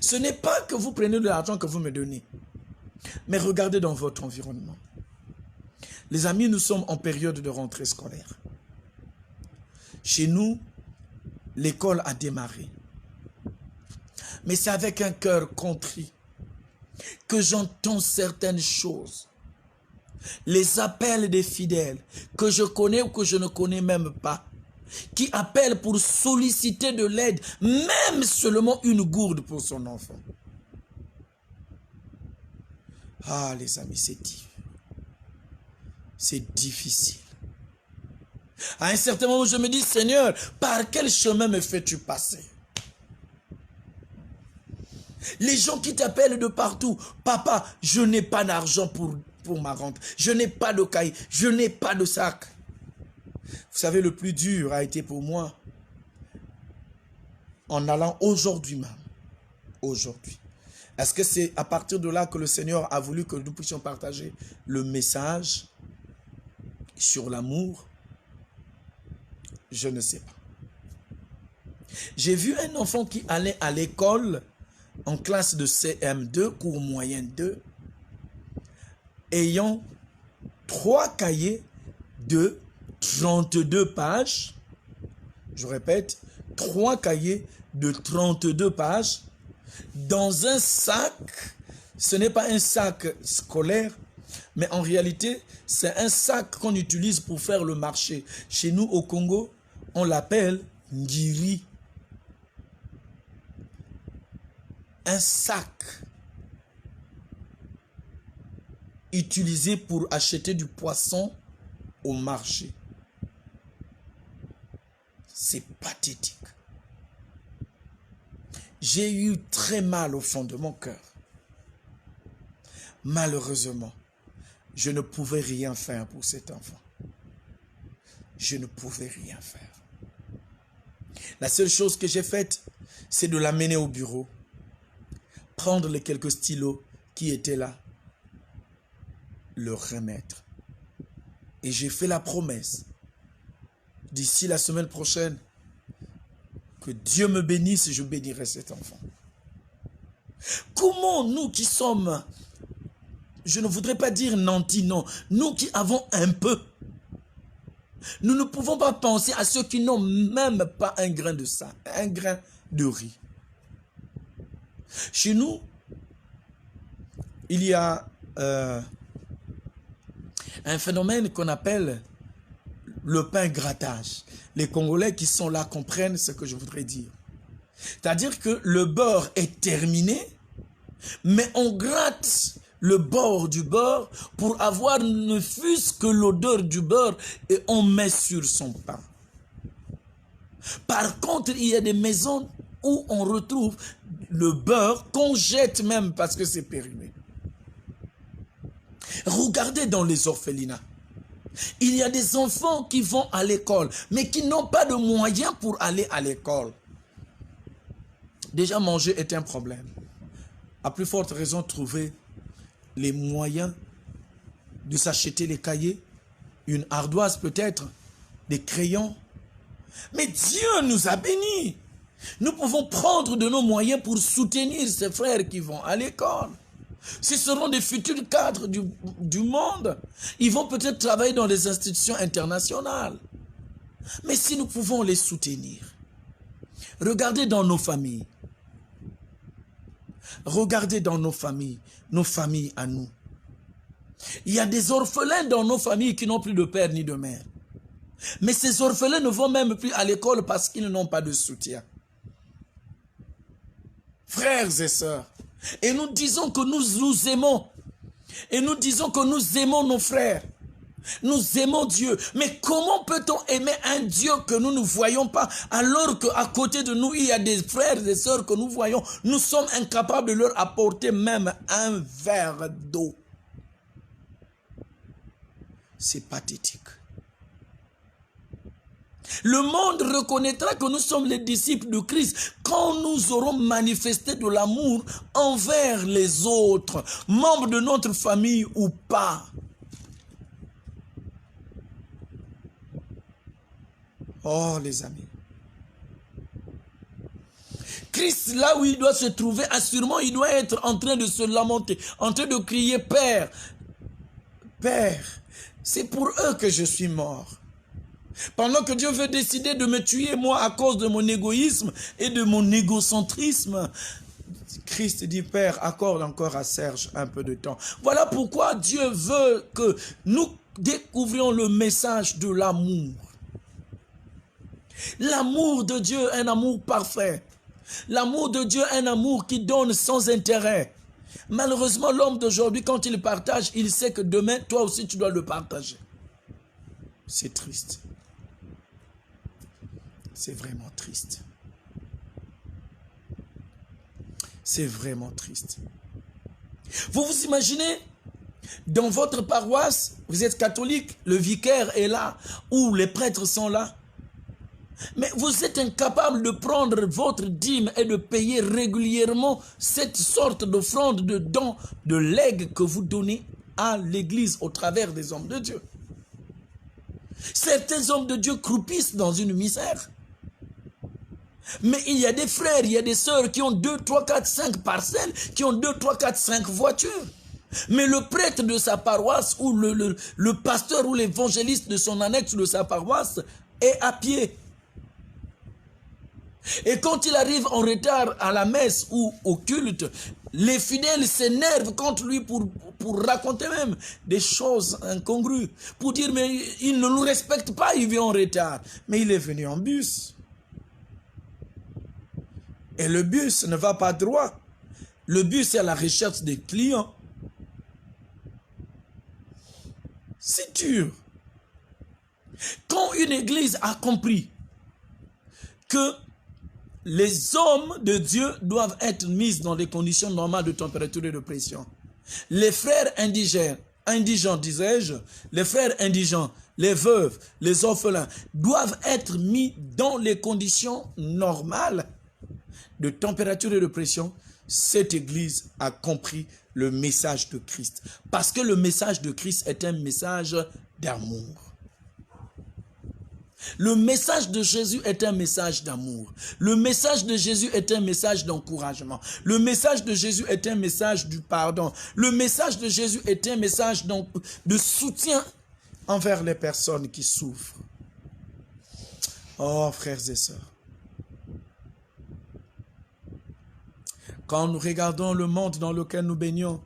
Ce n'est pas que vous prenez de l'argent que vous me donnez, mais regardez dans votre environnement. Les amis, nous sommes en période de rentrée scolaire. Chez nous, l'école a démarré. Mais c'est avec un cœur contrit que j'entends certaines choses. Les appels des fidèles que je connais ou que je ne connais même pas, qui appellent pour solliciter de l'aide, même seulement une gourde pour son enfant. Ah, les amis, c'est dur. C'est difficile. À un certain moment, je me dis, Seigneur, par quel chemin me fais-tu passer? Les gens qui t'appellent de partout, papa, je n'ai pas d'argent pour ma rente, je n'ai pas de cahier, je n'ai pas de sac. Vous savez, le plus dur a été pour moi, en allant aujourd'hui même, aujourd'hui. Est-ce que c'est à partir de là que le Seigneur a voulu que nous puissions partager le message sur l'amour? Je ne sais pas. J'ai vu un enfant qui allait à l'école en classe de CM2, cours moyen 2, ayant 3 cahiers de 32 pages. Je répète, 3 cahiers de 32 pages dans un sac. Ce n'est pas un sac scolaire, Mais en réalité, c'est un sac qu'on utilise pour faire le marché. Chez nous, au Congo, on l'appelle ngiri. Un sac utilisé pour acheter du poisson au marché. C'est pathétique. J'ai eu très mal au fond de mon cœur. Malheureusement, je ne pouvais rien faire pour cet enfant. Je ne pouvais rien faire. La seule chose que j'ai faite, c'est de l'amener au bureau, prendre les quelques stylos qui étaient là, le remettre. Et j'ai fait la promesse, d'ici la semaine prochaine, que Dieu me bénisse et je bénirai cet enfant. Comment nous qui sommes, je ne voudrais pas dire nantis, non, nous qui avons un peu, nous ne pouvons pas penser à ceux qui n'ont même pas un grain de sang, un grain de riz. Chez nous, il y a un phénomène qu'on appelle le pain grattage. Les Congolais qui sont là comprennent ce que je voudrais dire. C'est-à-dire que le beurre est terminé, mais on gratte le bord du beurre pour avoir ne fût-ce que l'odeur du beurre et on met sur son pain. Par contre, il y a des maisons où on retrouve le beurre qu'on jette même parce que c'est périmé. Regardez dans les orphelinats. Il y a des enfants qui vont à l'école, mais qui n'ont pas de moyens pour aller à l'école. Déjà, manger est un problème. À plus forte raison, trouver les moyens de s'acheter les cahiers, une ardoise peut-être, des crayons. Mais Dieu nous a bénis. Nous pouvons prendre de nos moyens pour soutenir ces frères qui vont à l'école. Ce seront des futurs cadres du monde. Ils vont peut-être travailler dans les institutions internationales. Mais si nous pouvons les soutenir, regardez dans nos familles. Regardez dans nos familles à nous. Il y a des orphelins dans nos familles qui n'ont plus de père ni de mère. Mais ces orphelins ne vont même plus à l'école parce qu'ils n'ont pas de soutien. Frères et sœurs, et nous disons que nous nous aimons. Et nous disons que nous aimons nos frères. Nous aimons Dieu. Mais comment peut-on aimer un Dieu que nous ne voyons pas alors qu'à côté de nous, il y a des frères et sœurs que nous voyons. Nous sommes incapables de leur apporter même un verre d'eau. C'est pathétique. Le monde reconnaîtra que nous sommes les disciples de Christ quand nous aurons manifesté de l'amour envers les autres, membres de notre famille ou pas. Oh les amis. Christ, là où il doit se trouver, assurément il doit être en train de se lamenter, en train de crier, Père, Père, c'est pour eux que je suis mort. Pendant que Dieu veut décider de me tuer, moi, à cause de mon égoïsme et de mon égocentrisme, Christ dit, Père, accorde encore à Serge un peu de temps. Voilà pourquoi Dieu veut que nous découvrions le message de l'amour. L'amour de Dieu, un amour parfait. L'amour de Dieu, un amour qui donne sans intérêt. Malheureusement, l'homme d'aujourd'hui, quand il partage, il sait que demain, toi aussi, tu dois le partager. C'est triste. C'est vraiment triste. C'est vraiment triste. Vous vous imaginez, dans votre paroisse, vous êtes catholique, le vicaire est là, ou les prêtres sont là. Mais vous êtes incapable de prendre votre dîme et de payer régulièrement cette sorte d'offrande, de don, de legs que vous donnez à l'église au travers des hommes de Dieu. Certains hommes de Dieu croupissent dans une misère. Mais il y a des frères, il y a des sœurs qui ont 2, 3, 4, 5 parcelles, qui ont 2, 3, 4, 5 voitures. Mais le prêtre de sa paroisse ou le pasteur ou l'évangéliste de son annexe de sa paroisse est à pied. Et quand il arrive en retard à la messe ou au culte, les fidèles s'énervent contre lui pour raconter même des choses incongrues. Pour dire, mais il ne nous respecte pas, il vient en retard. Mais il est venu en bus. Et le bus ne va pas droit. Le bus est à la recherche des clients. C'est dur. Quand une église a compris que les hommes de Dieu doivent être mis dans des conditions normales de température et de pression, les frères indigents disais-je, les frères indigents, les veuves, les orphelins, doivent être mis dans les conditions normales de température et de pression, cette église a compris le message de Christ. Parce que le message de Christ est un message d'amour. Le message de Jésus est un message d'amour. Le message de Jésus est un message d'encouragement. Le message de Jésus est un message du pardon. Le message de Jésus est un message de soutien envers les personnes qui souffrent. Oh, frères et sœurs. Quand nous regardons le monde dans lequel nous baignons,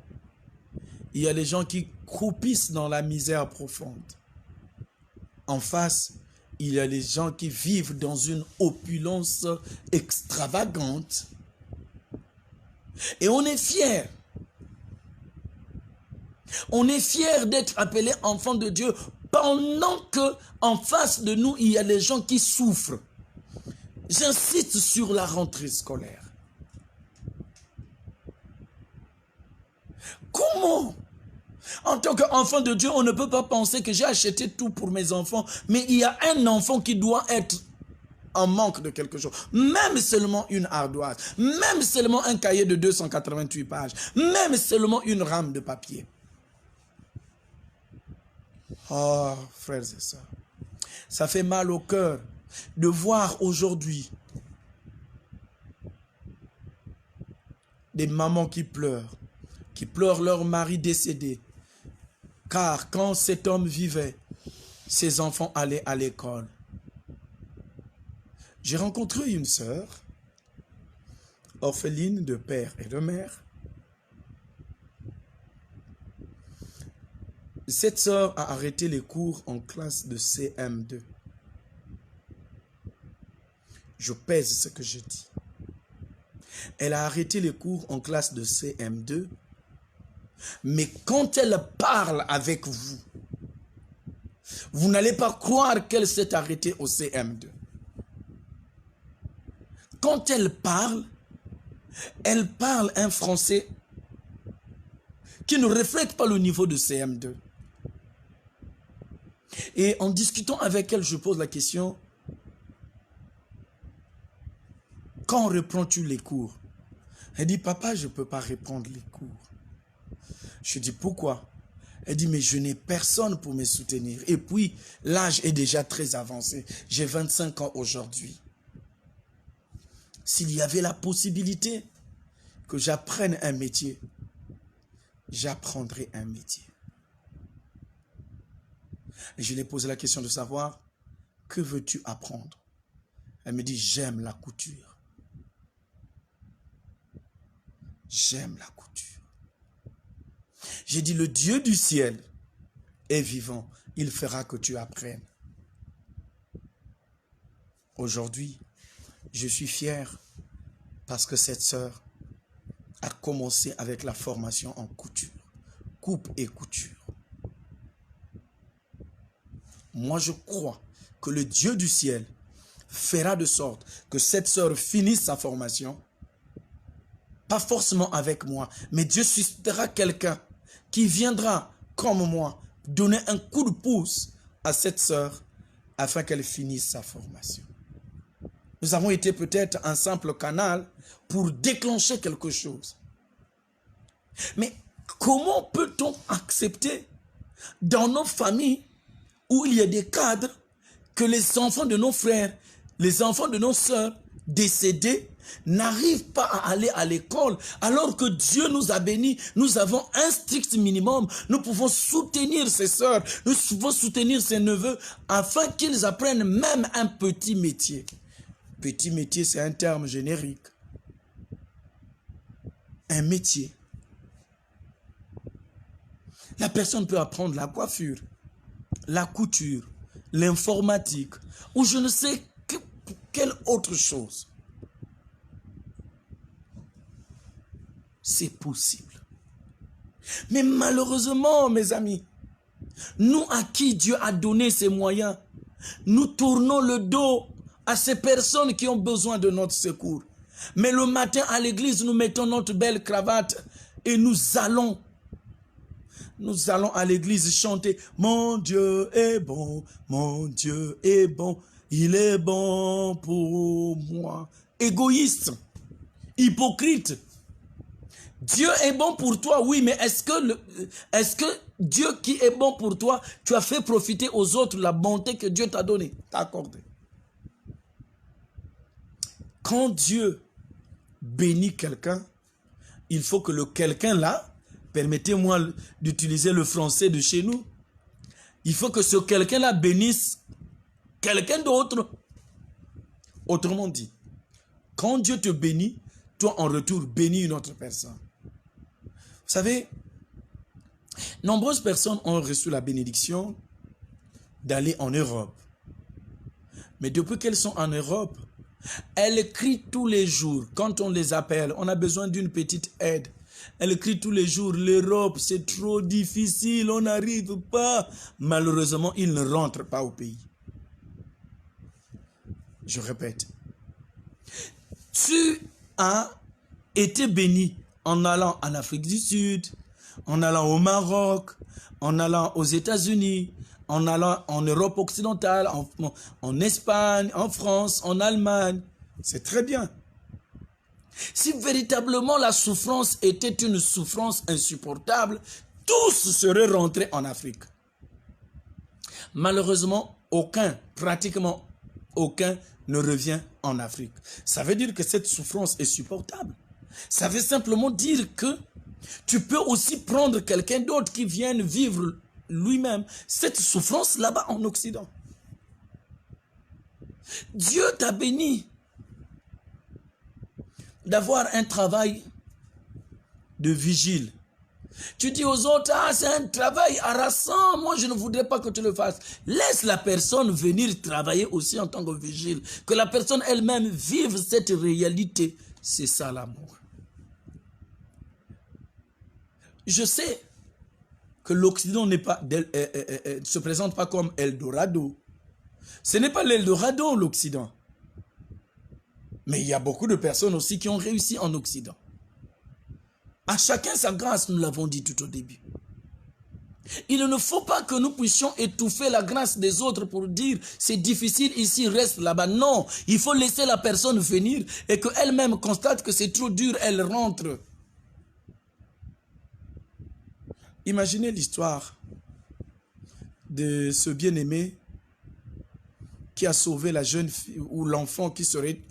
il y a des gens qui croupissent dans la misère profonde. En face, il y a les gens qui vivent dans une opulence extravagante. Et on est fiers. On est fiers d'être appelés enfants de Dieu pendant que en face de nous, il y a des gens qui souffrent. J'insiste sur la rentrée scolaire. Comment? En tant qu'enfant de Dieu, on ne peut pas penser que j'ai acheté tout pour mes enfants, mais il y a un enfant qui doit être en manque de quelque chose. Même seulement une ardoise, même seulement un cahier de 288 pages, même seulement une rame de papier. Oh, frères et sœurs, ça fait mal au cœur de voir aujourd'hui des mamans qui pleurent leur mari décédé. Car quand cet homme vivait, ses enfants allaient à l'école. J'ai rencontré une sœur, orpheline de père et de mère. Cette sœur a arrêté les cours en classe de CM2. Je pèse ce que je dis. Elle a arrêté les cours en classe de CM2. Mais quand elle parle avec vous, vous n'allez pas croire qu'elle s'est arrêtée au CM2. Quand elle parle un français qui ne reflète pas le niveau de CM2. Et en discutant avec elle, je pose la question, quand reprends-tu les cours? Elle dit, papa, je ne peux pas reprendre les cours. Je dis, pourquoi? Elle dit, mais je n'ai personne pour me soutenir. Et puis, l'âge est déjà très avancé. J'ai 25 ans aujourd'hui. S'il y avait la possibilité que j'apprenne un métier, j'apprendrai un métier. Et je lui ai posé la question de savoir, que veux-tu apprendre? Elle me dit, j'aime la couture. J'aime la couture. J'ai dit, le Dieu du ciel est vivant. Il fera que tu apprennes. Aujourd'hui, je suis fier parce que cette sœur a commencé avec la formation en couture. Coupe et couture. Moi, je crois que le Dieu du ciel fera de sorte que cette sœur finisse sa formation. Pas forcément avec moi, mais Dieu suscitera quelqu'un qui viendra, comme moi, donner un coup de pouce à cette sœur afin qu'elle finisse sa formation. Nous avons été peut-être un simple canal pour déclencher quelque chose. Mais comment peut-on accepter dans nos familles où il y a des cadres que les enfants de nos frères, les enfants de nos sœurs décédés n'arrivent pas à aller à l'école alors que Dieu nous a bénis, nous avons un strict minimum, nous pouvons soutenir ces sœurs, nous pouvons soutenir ces neveux afin qu'ils apprennent même un petit métier. Petit métier, c'est un terme générique. Un métier. La personne peut apprendre la coiffure, la couture, l'informatique, ou je ne sais quelle autre chose. C'est possible. Mais malheureusement, mes amis, nous à qui Dieu a donné ces moyens, nous tournons le dos à ces personnes qui ont besoin de notre secours. Mais le matin à l'église, nous mettons notre belle cravate et nous allons à l'église chanter « Mon Dieu est bon, mon Dieu est bon, il est bon pour moi. » Égoïste, hypocrite. Dieu est bon pour toi, oui, mais est-ce que Dieu qui est bon pour toi, tu as fait profiter aux autres la bonté que Dieu t'a donnée, t'a accordée? Quand Dieu bénit quelqu'un, il faut que le quelqu'un là, permettez-moi d'utiliser le français de chez nous, il faut que ce quelqu'un là bénisse quelqu'un d'autre. Autrement dit, quand Dieu te bénit, toi en retour bénis une autre personne. Vous savez, nombreuses personnes ont reçu la bénédiction d'aller en Europe. Mais depuis qu'elles sont en Europe, elles crient tous les jours. Quand on les appelle, on a besoin d'une petite aide. Elles crient tous les jours, l'Europe, c'est trop difficile, on n'arrive pas. Malheureusement, ils ne rentrent pas au pays. Je répète. Tu as été béni en allant en Afrique du Sud, en allant au Maroc, en allant aux États-Unis, en allant en Europe occidentale, en Espagne, en France, en Allemagne. C'est très bien. Si véritablement la souffrance était une souffrance insupportable, tous seraient rentrés en Afrique. Malheureusement, pratiquement aucun ne revient en Afrique. Ça veut dire que cette souffrance est supportable. Ça veut simplement dire que tu peux aussi prendre quelqu'un d'autre qui vienne vivre lui-même cette souffrance là-bas en Occident. Dieu t'a béni d'avoir un travail de vigile. Tu dis aux autres, ah, c'est un travail harassant, moi je ne voudrais pas que tu le fasses. Laisse la personne venir travailler aussi en tant que vigile. Que la personne elle-même vive cette réalité. C'est ça l'amour. Je sais que l'Occident ne se présente pas comme Eldorado. Ce n'est pas l'Eldorado, l'Occident. Mais il y a beaucoup de personnes aussi qui ont réussi en Occident. À chacun sa grâce, nous l'avons dit tout au début. Il ne faut pas que nous puissions étouffer la grâce des autres pour dire c'est difficile ici, reste là-bas. Non, il faut laisser la personne venir et qu'elle-même constate que c'est trop dur, elle rentre. Imaginez l'histoire de ce bien-aimé qui a sauvé la jeune fille ou l'enfant qui serait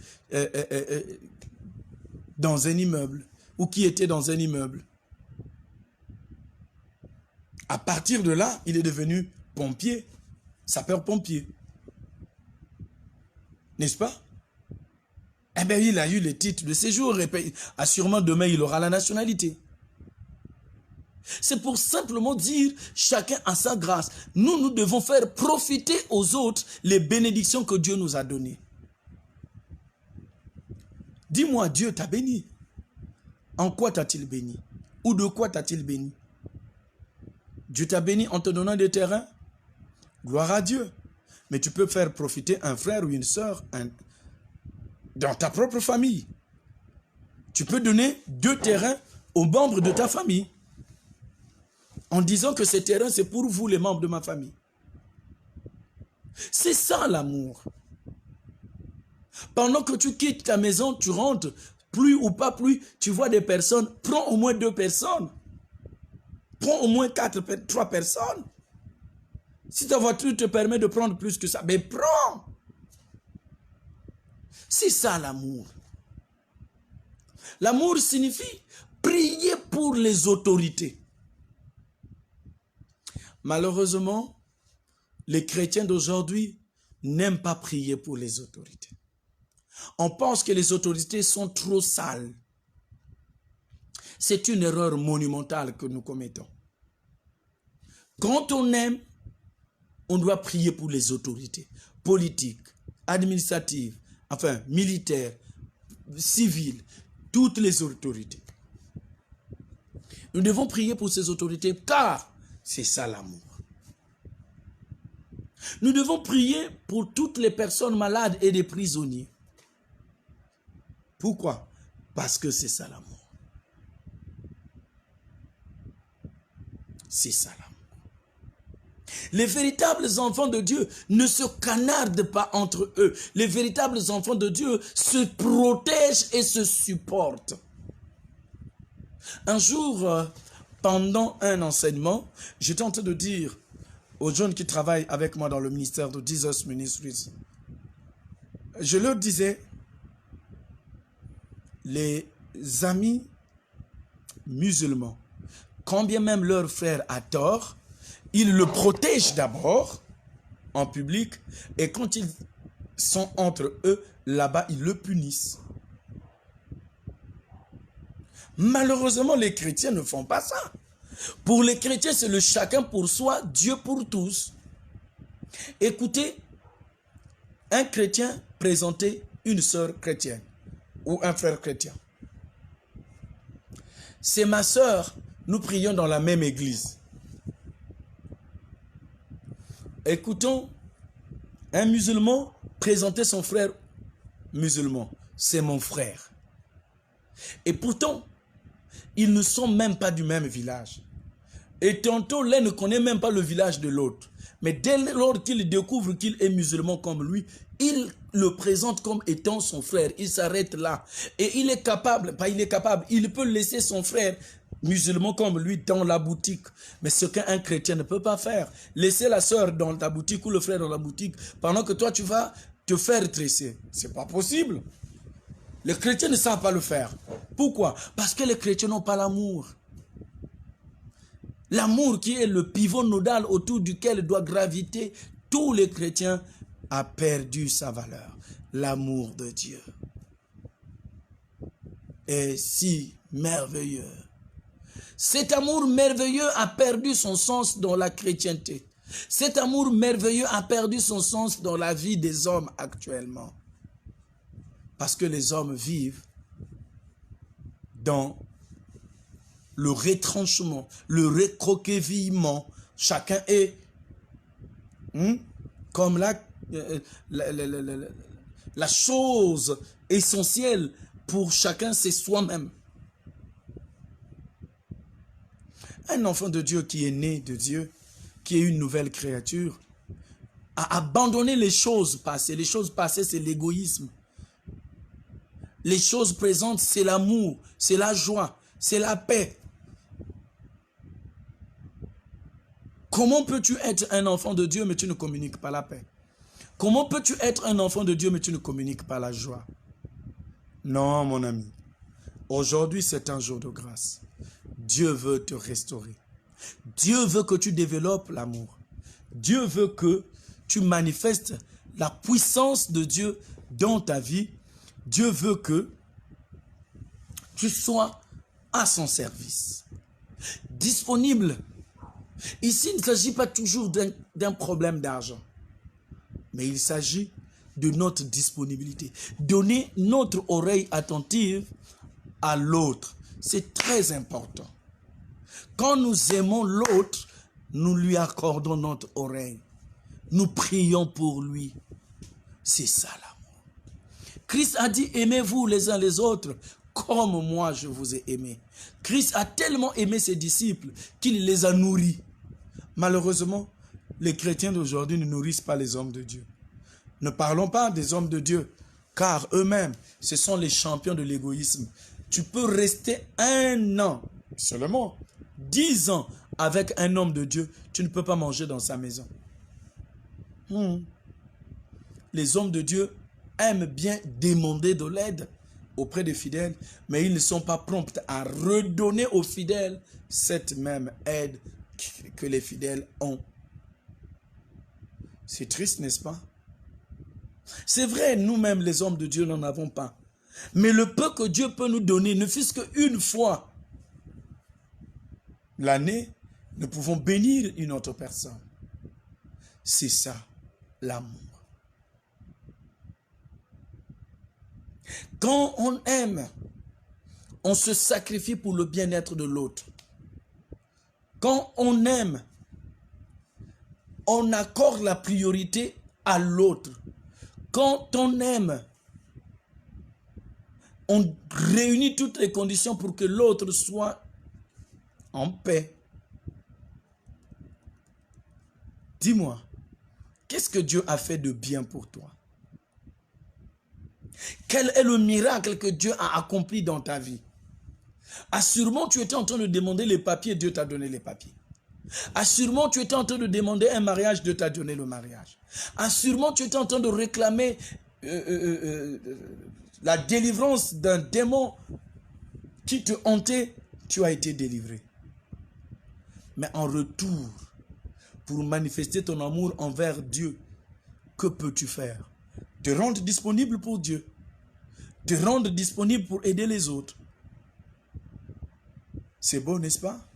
dans un immeuble ou qui était dans un immeuble. À partir de là, il est devenu pompier, sapeur-pompier. N'est-ce pas? Eh bien, il a eu le titre de séjour et sûrement demain, il aura la nationalité. C'est pour simplement dire, chacun a sa grâce. Nous devons faire profiter aux autres les bénédictions que Dieu nous a données. Dis-moi, Dieu t'a béni. En quoi t'a-t-il béni? Ou de quoi t'a-t-il béni? Dieu t'a béni en te donnant des terrains. Gloire à Dieu. Mais tu peux faire profiter un frère ou une sœur dans ta propre famille. Tu peux donner 2 terrains aux membres de ta famille. En disant que ces terrains, c'est pour vous, les membres de ma famille. C'est ça l'amour. Pendant que tu quittes ta maison, tu rentres, pluie ou pas pluie, tu vois des personnes, prends au moins 2 personnes. Prends au moins 3 personnes. Si ta voiture te permet de prendre plus que ça, mais prends. C'est ça l'amour. L'amour signifie prier pour les autorités. Malheureusement, les chrétiens d'aujourd'hui n'aiment pas prier pour les autorités. On pense que les autorités sont trop sales. C'est une erreur monumentale que nous commettons. Quand on aime, on doit prier pour les autorités politiques, administratives, enfin militaires, civiles, toutes les autorités. Nous devons prier pour ces autorités car c'est ça l'amour. Nous devons prier pour toutes les personnes malades et les prisonniers. Pourquoi? Parce que c'est ça l'amour. C'est ça l'amour. Les véritables enfants de Dieu ne se canardent pas entre eux. Les véritables enfants de Dieu se protègent et se supportent. Un jour, pendant un enseignement, j'étais en train de dire aux jeunes qui travaillent avec moi dans le ministère de Jesus Ministries, je leur disais, les amis musulmans, quand bien même leur frère a tort, ils le protègent d'abord en public et quand ils sont entre eux, là-bas, ils le punissent. Malheureusement, les chrétiens ne font pas ça. Pour les chrétiens, c'est le chacun pour soi, Dieu pour tous. Écoutez, un chrétien présentait une sœur chrétienne ou un frère chrétien. C'est ma sœur, nous prions dans la même église. Écoutons, un musulman présentait son frère musulman. C'est mon frère. Et pourtant, ils ne sont même pas du même village. Et tantôt, l'un ne connaît même pas le village de l'autre. Mais dès lors qu'il découvre qu'il est musulman comme lui, il le présente comme étant son frère. Il s'arrête là. Et il est capable, il peut laisser son frère musulman comme lui dans la boutique. Mais ce qu'un chrétien ne peut pas faire. Laisser la sœur dans ta boutique ou le frère dans la boutique pendant que toi tu vas te faire tresser. C'est pas possible. Les chrétiens ne savent pas le faire. Pourquoi? Parce que les chrétiens n'ont pas l'amour. L'amour qui est le pivot nodal autour duquel doit graviter tous les chrétiens a perdu sa valeur. L'amour de Dieu est si merveilleux. Cet amour merveilleux a perdu son sens dans la chrétienté. Cet amour merveilleux a perdu son sens dans la vie des hommes actuellement. Parce que les hommes vivent dans le retranchement, le recroquevillement. Chacun est comme la chose essentielle pour chacun, c'est soi-même. Un enfant de Dieu qui est né de Dieu, qui est une nouvelle créature, a abandonné les choses passées. Les choses passées, c'est l'égoïsme. Les choses présentes, c'est l'amour, c'est la joie, c'est la paix. Comment peux-tu être un enfant de Dieu mais tu ne communiques pas la paix? Comment peux-tu être un enfant de Dieu mais tu ne communiques pas la joie? Non, mon ami. Aujourd'hui, c'est un jour de grâce. Dieu veut te restaurer. Dieu veut que tu développes l'amour. Dieu veut que tu manifestes la puissance de Dieu dans ta vie. Dieu veut que tu sois à son service. Disponible. Ici, il ne s'agit pas toujours d'un problème d'argent. Mais il s'agit de notre disponibilité. Donner notre oreille attentive à l'autre. C'est très important. Quand nous aimons l'autre, nous lui accordons notre oreille. Nous prions pour lui. C'est ça l'amour. Christ a dit, aimez-vous les uns les autres comme moi je vous ai aimé. Christ a tellement aimé ses disciples qu'il les a nourris. Malheureusement, les chrétiens d'aujourd'hui ne nourrissent pas les hommes de Dieu. Ne parlons pas des hommes de Dieu, car eux-mêmes, ce sont les champions de l'égoïsme. Tu peux rester 1 an, seulement 10 ans avec un homme de Dieu, tu ne peux pas manger dans sa maison. Les hommes de Dieu aiment bien demander de l'aide auprès des fidèles, mais ils ne sont pas prompts à redonner aux fidèles cette même aide que les fidèles ont. C'est triste, n'est-ce pas? C'est vrai, nous-mêmes, les hommes de Dieu, n'en avons pas. Mais le peu que Dieu peut nous donner, ne fût-ce qu'une fois l'année, nous pouvons bénir une autre personne. C'est ça, l'amour. Quand on aime, on se sacrifie pour le bien-être de l'autre. Quand on aime, on accorde la priorité à l'autre. Quand on aime, on réunit toutes les conditions pour que l'autre soit en paix. Dis-moi, qu'est-ce que Dieu a fait de bien pour toi? Quel est le miracle que Dieu a accompli dans ta vie? Assurément, tu étais en train de demander les papiers, Dieu t'a donné les papiers. Assurément, tu étais en train de demander un mariage, Dieu t'a donné le mariage. Assurément, tu étais en train de réclamer la délivrance d'un démon qui te hantait, tu as été délivré. Mais en retour, pour manifester ton amour envers Dieu, que peux-tu faire? Te rendre disponible pour Dieu. Te rendre disponible pour aider les autres. C'est beau, n'est-ce pas?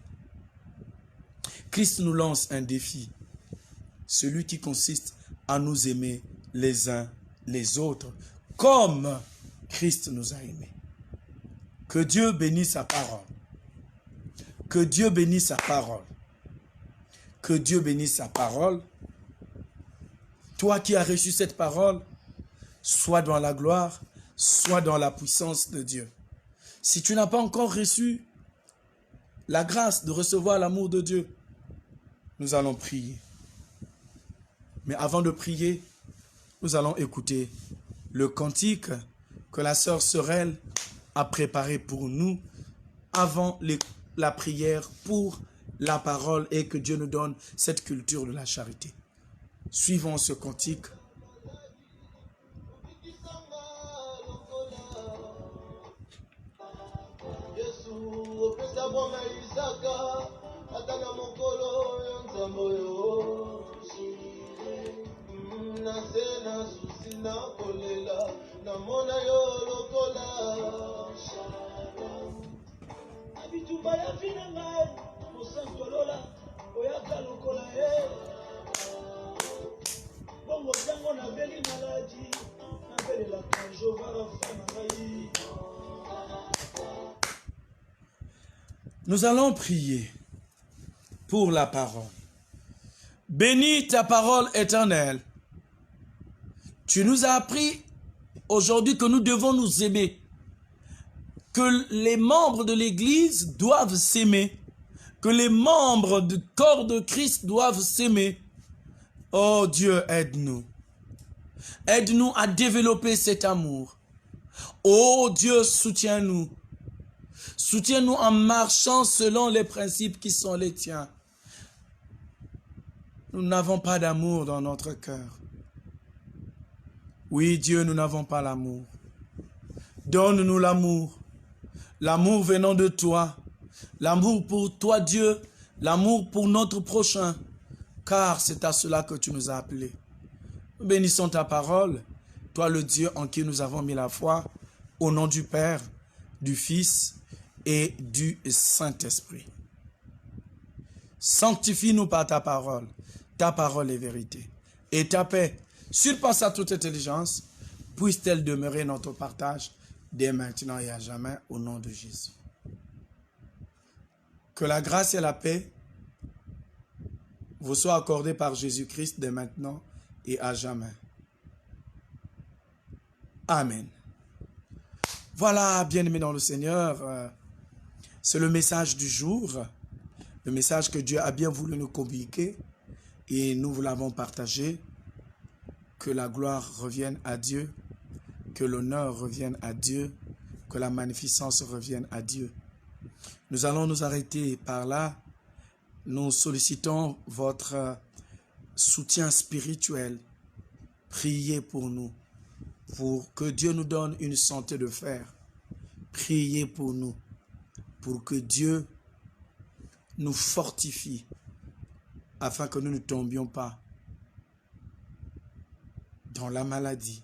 Christ nous lance un défi. Celui qui consiste à nous aimer les uns les autres, comme Christ nous a aimés. Que Dieu bénisse sa parole. Que Dieu bénisse sa parole. Que Dieu bénisse sa parole. Toi qui as reçu cette parole, sois dans la gloire, sois dans la puissance de Dieu. Si tu n'as pas encore reçu la grâce de recevoir l'amour de Dieu, nous allons prier. Mais avant de prier, nous allons écouter le cantique que la sœur Sorel a préparé pour nous avant la prière pour la parole et que Dieu nous donne cette culture de la charité. Suivons ce cantique. Nous allons prier pour la parole. Bénis ta parole éternelle. Tu nous as appris aujourd'hui que nous devons nous aimer, que les membres de l'Église doivent s'aimer, que les membres du corps de Christ doivent s'aimer. Oh Dieu, aide-nous. Aide-nous à développer cet amour. Oh Dieu, soutiens-nous. Soutiens-nous en marchant selon les principes qui sont les tiens. Nous n'avons pas d'amour dans notre cœur. Oui, Dieu, nous n'avons pas l'amour. Donne-nous l'amour. L'amour venant de toi. L'amour pour toi, Dieu. L'amour pour notre prochain. Car c'est à cela que tu nous as appelés. Nous bénissons ta parole. Toi, le Dieu en qui nous avons mis la foi. Au nom du Père, du Fils et du Saint-Esprit. Sanctifie-nous par ta parole. Ta parole est vérité. Et ta paix, surpassant toute intelligence, puisse-t-elle demeurer notre partage dès maintenant et à jamais au nom de Jésus. Que la grâce et la paix vous soient accordées par Jésus-Christ dès maintenant et à jamais. Amen. Voilà, bien-aimés dans le Seigneur, c'est le message du jour, le message que Dieu a bien voulu nous communiquer et nous vous l'avons partagé. Que la gloire revienne à Dieu, que l'honneur revienne à Dieu, que la magnificence revienne à Dieu. Nous allons nous arrêter par là. Nous sollicitons votre soutien spirituel. Priez pour nous, pour que Dieu nous donne une santé de fer. Priez pour nous, pour que Dieu nous fortifie, afin que nous ne tombions pas dans la maladie,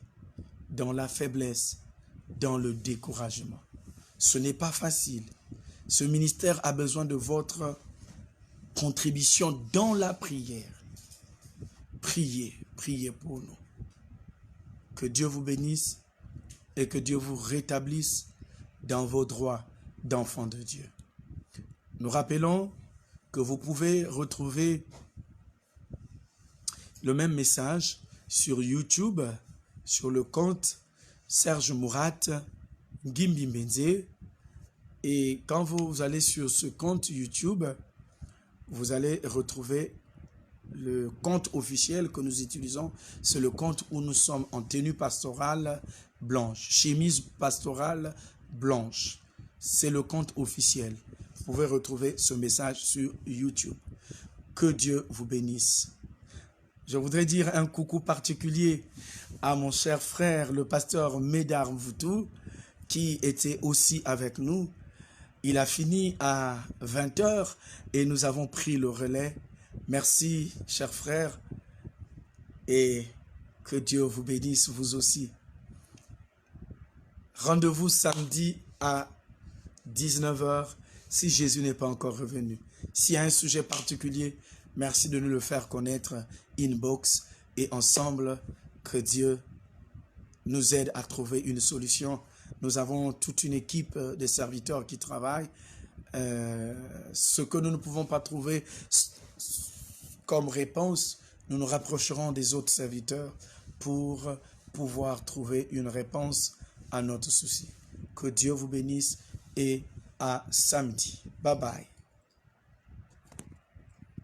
dans la faiblesse, dans le découragement. Ce n'est pas facile. Ce ministère a besoin de votre contribution dans la prière. Priez, priez pour nous. Que Dieu vous bénisse et que Dieu vous rétablisse dans vos droits d'enfants de Dieu. Nous rappelons que vous pouvez retrouver le même message sur YouTube, sur le compte Serge Mourat Ngimbi Mbenze. Et quand vous allez sur ce compte YouTube, vous allez retrouver le compte officiel que nous utilisons. C'est le compte où nous sommes en tenue pastorale blanche, chemise pastorale blanche. C'est le compte officiel. Vous pouvez retrouver ce message sur YouTube. Que Dieu vous bénisse. Je voudrais dire un coucou particulier à mon cher frère, le pasteur Médard Mvoutou, qui était aussi avec nous. Il a fini à 20 h et nous avons pris le relais. Merci, cher frère, et que Dieu vous bénisse, vous aussi. Rendez-vous samedi à 19 h si Jésus n'est pas encore revenu. S'il y a un sujet particulier, merci de nous le faire connaître, inbox, et ensemble, que Dieu nous aide à trouver une solution. Nous avons toute une équipe de serviteurs qui travaillent. Ce que nous ne pouvons pas trouver comme réponse, nous nous rapprocherons des autres serviteurs pour pouvoir trouver une réponse à notre souci. Que Dieu vous bénisse et à samedi. Bye bye.